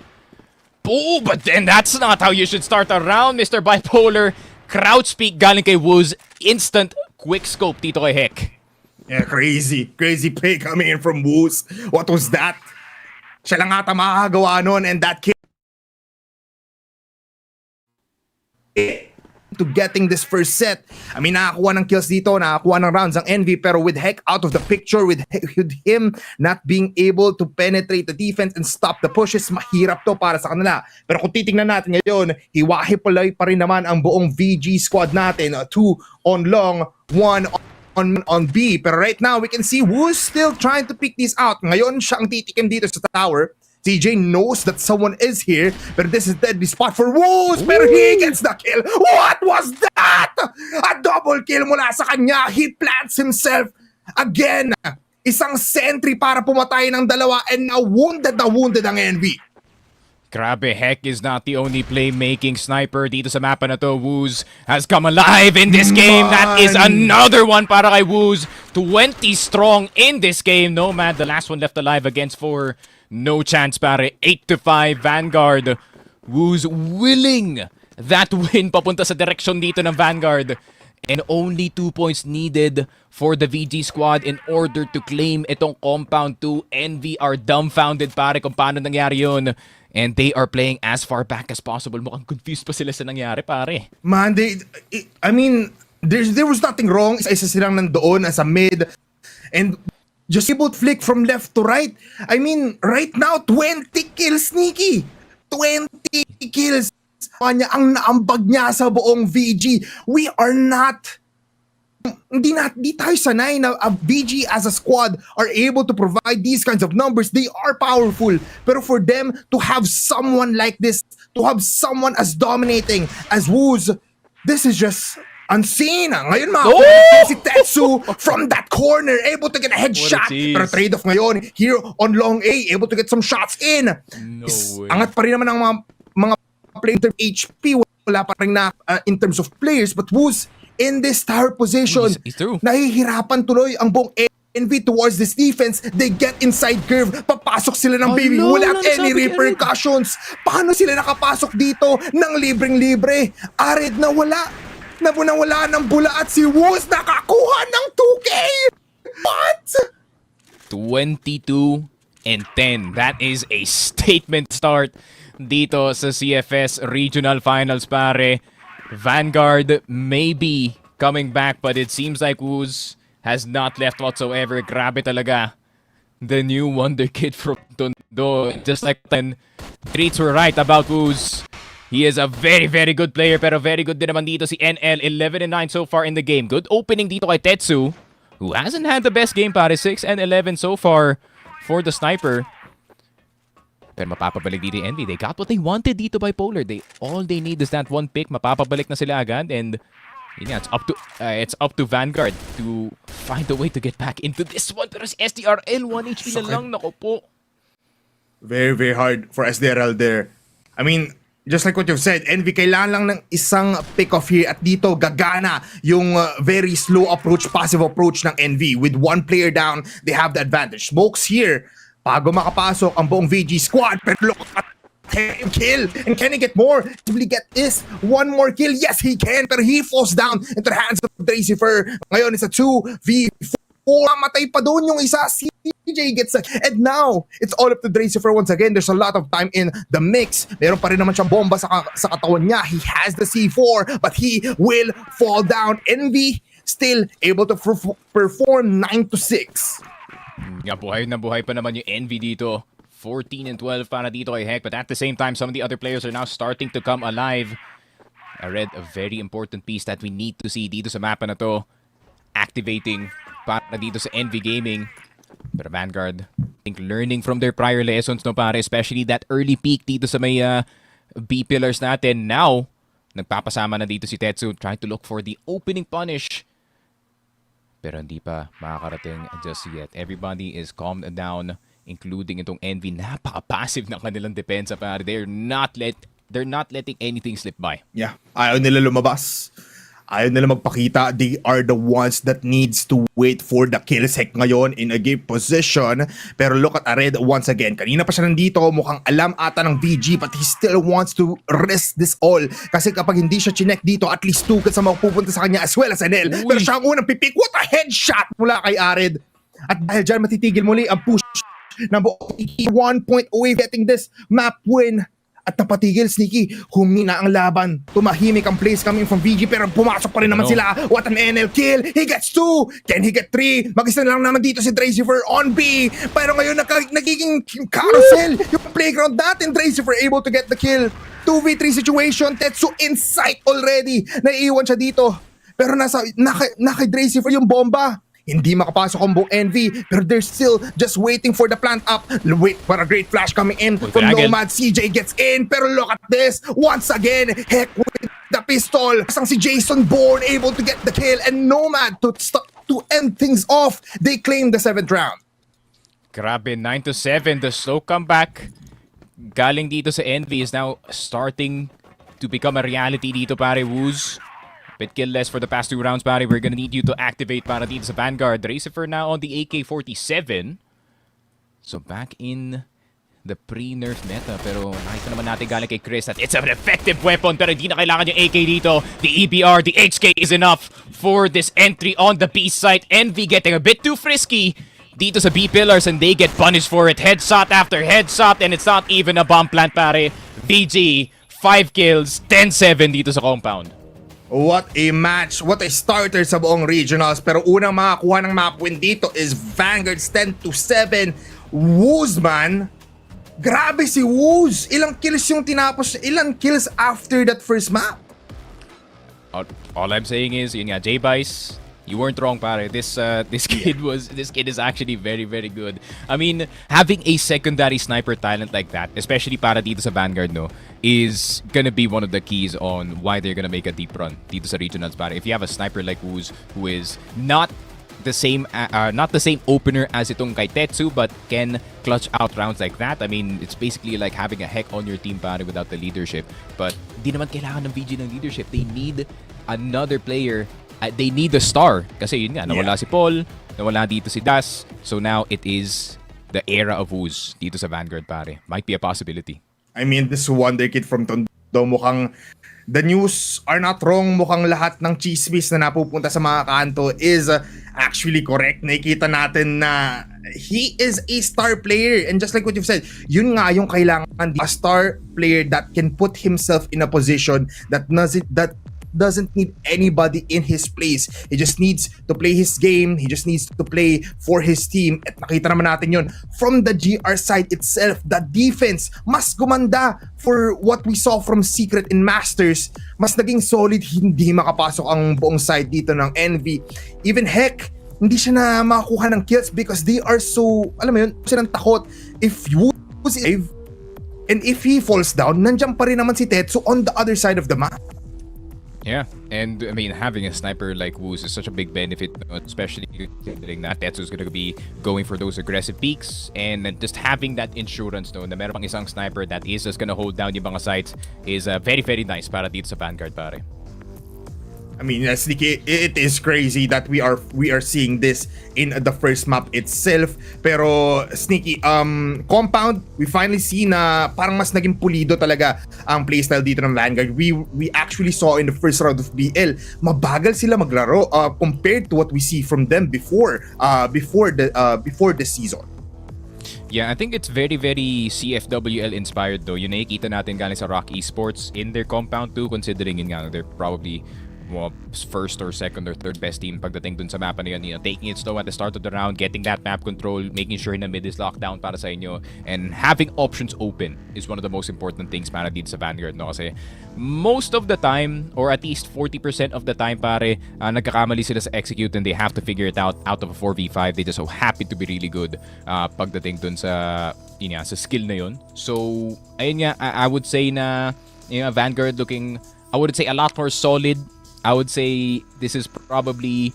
Oh, but then that's not how you should start a round, Mr. Bipolar. Crowd speak galing kay Woos. Instant quick scope dito kay Heck. Yeah, crazy play coming in from Woos. What was that? Siya lang ata makakagawa nun and that kill to getting this first set. I mean, nakakuha ng kills dito, nakakuha ng rounds ang Envy, pero with Heck out of the picture, with him not being able to penetrate the defense and stop the pushes, mahirap to para sa kanila. Pero kung titingnan natin ngayon, hiwa-hipolay pa rin naman ang buong VG squad natin. 2 on long, 1 on B. Pero right now, we can see who's still trying to pick these out. Ngayon, siya ang titikim dito sa tower. CJ knows that someone is here, but this is deadly spot for Woos, pero he gets the kill. What was that? A double kill mula sa kanya. He plants himself again. Isang sentry para pumatay ng dalawa and na wounded ang Envy. Grabe, Heck is not the only playmaking sniper dito sa mapa na to. Woos has come alive in this game. That is another one para kay Woos. 20 strong in this game. Nomad, the last one left alive against 4. No chance, pare. 8-5 Vanguard. Woos willing that win papunta sa direksyon dito ng Vanguard. And only 2 points needed for the VG squad in order to claim itong compound 2. Envy are dumbfounded, pare, kung paano nangyari yun. And they are playing as far back as possible. Mukhang confused pa sila sa nangyari, pare. Man, I mean, there was nothing wrong. Isa silang nandoon as a mid. And just able to flick from left to right. I mean, right now, 20 kills, Nikki. 20 kills. Kanya ang naambag niya sa buong VG. We are not... Di tayo sanay na a VG as a squad are able to provide these kinds of numbers. They are powerful. Pero for them to have someone like this, to have someone as dominating as Woos, this is just... unseen. Ngayon si Tetsu from that corner, able to get a headshot. Pero trade-off ngayon, here on long A, able to get some shots in. No way. Angat pa rin naman ang mga player in terms of HP. Wala pa rin na in terms of players. But Woos, in this tower position, He's through. Nahihirapan tuloy ang buong Envy towards this defense. They get inside curve. Papasok sila ng baby. Wala any repercussions. Paano sila nakapasok dito ng libreng-libre? Arid na wala. Nawala ng bula at si Woos nakakuha ng 2K! What? 22-10. That is a statement start dito sa CFS Regional Finals, pare. Vanguard may be coming back, but it seems like Woos has not left whatsoever. Grabe talaga. The new wonder kid from Tondo. Just like then, Treats were right about Woos. He is a very, very good player, pero very good din naman dito si NL. 11-9 so far in the game. Good opening dito kay Tetsu, who hasn't had the best game, pare. 6-11 so far for the sniper. Pero mapapabalik dito yung Envy. They got what they wanted dito by Polar. All they need is that one pick. Mapapabalik na sila agad. And yeah, it's up to Vanguard to find a way to get back into this one. Pero si SDRL, 1 HP na lang. Nako po. Very, very hard for SDRL there. I mean, just like what you've said, Envy, kailangan lang ng isang pick-off here at dito gagana yung very slow approach, passive approach ng Envy. With one player down, they have the advantage. Smokes here bago makapasok ang buong VG squad. Pero look at him kill. And can he get more? Will he get this? One more kill? Yes, he can. Pero he falls down into the hands of Dracifer. Ngayon, it's a 2v4. Matay pa doon yung isa. CJ gets a... And now, it's all up to Dracifer once again. There's a lot of time in the mix. Meron pa rin naman siyang bomba sa katawan niya. He has the C4, but he will fall down. Envy still able to perform 9-6. Nga, buhay na buhay pa naman yung Envy dito. 14 and 12 para dito kay Heck. But at the same time, some of the other players are now starting to come alive. I read a very important piece that we need to see dito sa mapa na to. Activating para dito sa Envy Gaming. Pero Vanguard, I think learning from their prior lessons, no pare, especially that early peak dito sa may B pillars natin. Now, nagpapasama na dito si Tetsu, trying to look for the opening punish. Pero hindi pa makakarating just yet. Everybody is calmed down, including itong Envy. Napaka-passive ng kanilang depensa, pare. They're not letting anything slip by. Yeah, ayaw nila lumabas. Ayaw nila magpakita. They are the ones that needs to wait for the kill. Heck ngayon in a game position. Pero look at Ared once again. Kanina pa siya nandito. Mukhang alam ata ng VG, but he still wants to risk this all. Kasi kapag hindi siya chinek dito, at least 2 kills ang mapupunta sa kanya as well as NL. Pero siya ang unang pipik. What a headshot mula kay Ared. At dahil dyan matitigil muli ang push ng buong 1 point away getting this map win. At napatigil, Sneaky. Humina ang laban. Tumahimik ang plays coming from VG, pero pumasok pa rin naman sila. What an NL kill. He gets 2. Can he get 3? Mag-isa lang naman dito si Dracifer on B. Pero ngayon nagiging carousel yung playground natin. Dracifer able to get the kill. 2v3 situation. Tetsu in sight already. Naiiwan siya dito. Pero naka Dracifer yung bomba. Hindi makapasok ang buong Envy, pero they're still just waiting for the plant up. Wait for a great flash coming in from Nomad. CJ gets in, pero look at this. Once again, Heck with the pistol. Kasang si Jason Bourne able to get the kill, and Nomad to end things off. They claim the 7th round. Grabe, 9-7. The slow comeback galing dito sa Envy is now starting to become a reality dito, pare. Woos. Bit kill-less for the past 2 rounds, pare. We're gonna need you to activate para dito sa Vanguard. Dracifer now on the AK-47. So back in the pre-nerf meta. Pero nakita naman natin galing kay Chris that it's an effective weapon, pero hindi na kailangan yung AK dito. The EBR, the HK is enough for this entry on the B site. Envy getting a bit too frisky dito sa B pillars, and they get punished for it. Headshot after headshot, and it's not even a bomb plant, pare. VG, 5 kills, 10-7 dito sa compound. What a match. What a starter sa buong regionals. Pero unang makakuha ng map win dito is Vanguard's 10-7. Woos, man. Grabe si Woos. Ilang kills yung tinapos. Ilang kills after that first map? All I'm saying is, yun nga, J-Bice, you weren't wrong, pare. This kid is actually very, very good. I mean, having a secondary sniper talent like that, especially para dito sa Vanguard, no, is gonna be one of the keys on why they're gonna make a deep run dito sa regionals, pare. If you have a sniper like Woos, who is not the same opener as itong kay Tetsu, but can clutch out rounds like that. I mean, it's basically like having a Heck on your team, pare, without the leadership. But di naman kailangan ng VG ng leadership. They need another player. They need a star. Kasi yun nga, nawala si Paul, nawala dito si Das. So now it is the era of Woos dito sa Vanguard, pare. Might be a possibility. I mean, this wonder kid from Tondo, mukhang the news are not wrong. Mukhang lahat ng chismis na napupunta sa mga kanto is actually correct. Nakikita natin na he is a star player. And just like what you've said, yun nga yung kailangan, a star player that can put himself in a position that doesn't need anybody in his place. He just needs to play his game. He just needs to play for his team. At nakita naman natin yun from the GR side itself. The defense, mas gumanda for what we saw from Secret and Masters. Mas naging solid, hindi makapasok ang buong side dito ng Envy. Even Heck, hindi siya na makakuha ng kills because they are so, alam mo yun, silang takot. If you save, and if he falls down, nandiyan pa rin naman si Tetsu on the other side of the map. Yeah, and I mean, having a sniper like Woos is such a big benefit, especially considering that Tetsu's gonna be going for those aggressive peaks, and just having that insurance, no, na meron pang isang sniper that is just gonna hold down yung mga sites is very, very nice para dito sa Vanguard, pare. I mean, Sneaky, it is crazy that we are seeing this in the first map itself. Pero Sneaky, Compound, we finally see na parang mas naging pulido talaga ang playstyle dito ng Vanguard. We actually saw in the first round of BL, mabagal sila maglaro compared to what we see from them before the season. Yeah, I think it's very, very CFWL inspired though. Yung nakikita natin galing sa Rock Esports in their compound too, considering yun nga, they're probably first or second or third best team pagdating dun sa mapa na yun. You know, taking it slow at the start of the round, getting that map control, making sure na mid is locked down para sa inyo, and having options open is one of the most important things para dito sa Vanguard, no? Kasi most of the time, or at least 40% of the time, pare, nagkakamali sila sa execute and they have to figure it out of a 4v5. They just so happy to be really good pagdating dun sa, yun nga, sa skill na yun. So, ayun nga, I would say na, you know, Vanguard looking, I would say a lot more solid. I would say this is probably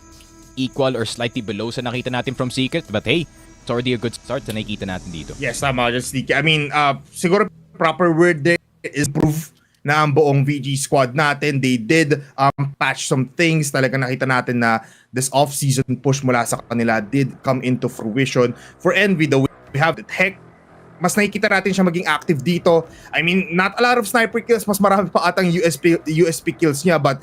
equal or slightly below sa nakita natin from Secret. But hey, it's already a good start sa nakikita natin dito. Yes, tama. Just I mean, siguro proper word there is proof na ang buong VG squad natin, they did patch some things. Talaga nakita natin na this off-season push mula sa kanila did come into fruition. For Envy, though, we have the Heck. Mas nakikita natin siya maging active dito. I mean, not a lot of sniper kills. Mas marami pa atang USP kills niya. But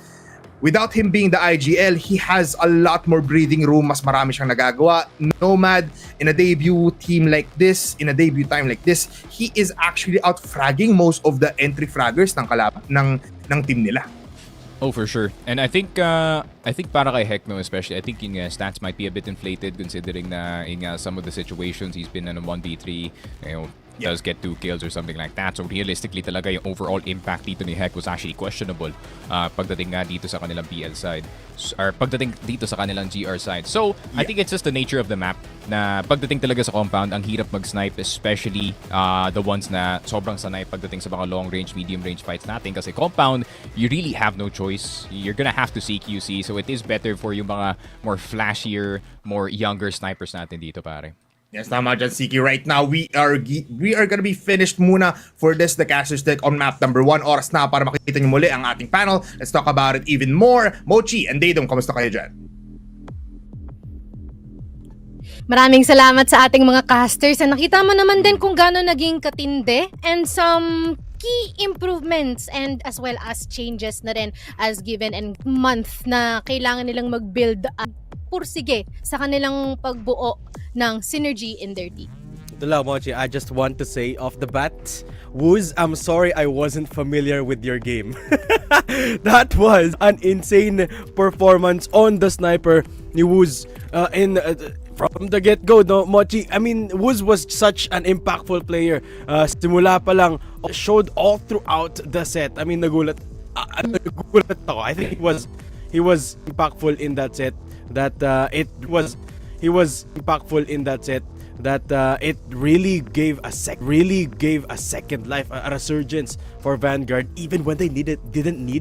without him being the IGL, he has a lot more breathing room. Mas marami siyang nagagawa. Nomad, in a debut team like this, in a debut time like this, he is actually out-fragging most of the entry fraggers ng team nila. Oh, for sure. And I think para kay Hekno especially, I think yung stats might be a bit inflated considering na some of the situations he's been in a 1v3, you know, does get 2 kills or something like that. So realistically talaga yung overall impact dito ni Hek was actually questionable pagdating nga dito sa kanilang BL side or pagdating dito sa kanilang GR side. So I think it's just the nature of the map na pagdating talaga sa compound, ang hirap mag-snipe, especially the ones na sobrang sanay pagdating sa mga long range, medium range fights natin. Kasi compound, you really have no choice. You're gonna have to see QC. So it is better for yung mga more flashier, more younger snipers natin dito, pare. Yes, tama dyan, Siki. Right now, we are gonna be finished muna for this, the Caster's Deck on map number 1. Oras na para makita nyo muli ang ating panel. Let's talk about it even more. Mochi and Daydom, kamusta kayo dyan? Maraming salamat sa ating mga casters. And nakita mo naman din kung gaano naging katindi and some key improvements and as well as changes na rin as given and month na kailangan nilang mag-build pursige sa kanilang pagbuo ng synergy in their team. Ito lang, Mochi, I just want to say off the bat, Wooz, I'm sorry I wasn't familiar with your game. That was an insane performance on the sniper ni Wooz from the get-go, no, Mochi. I mean, Wooz was such an impactful player. Simula pa lang, showed all throughout the set. I mean, nagulat ako. I think he was impactful in that set. He was impactful in that set. It really gave a second life, a resurgence for Vanguard, even when they didn't need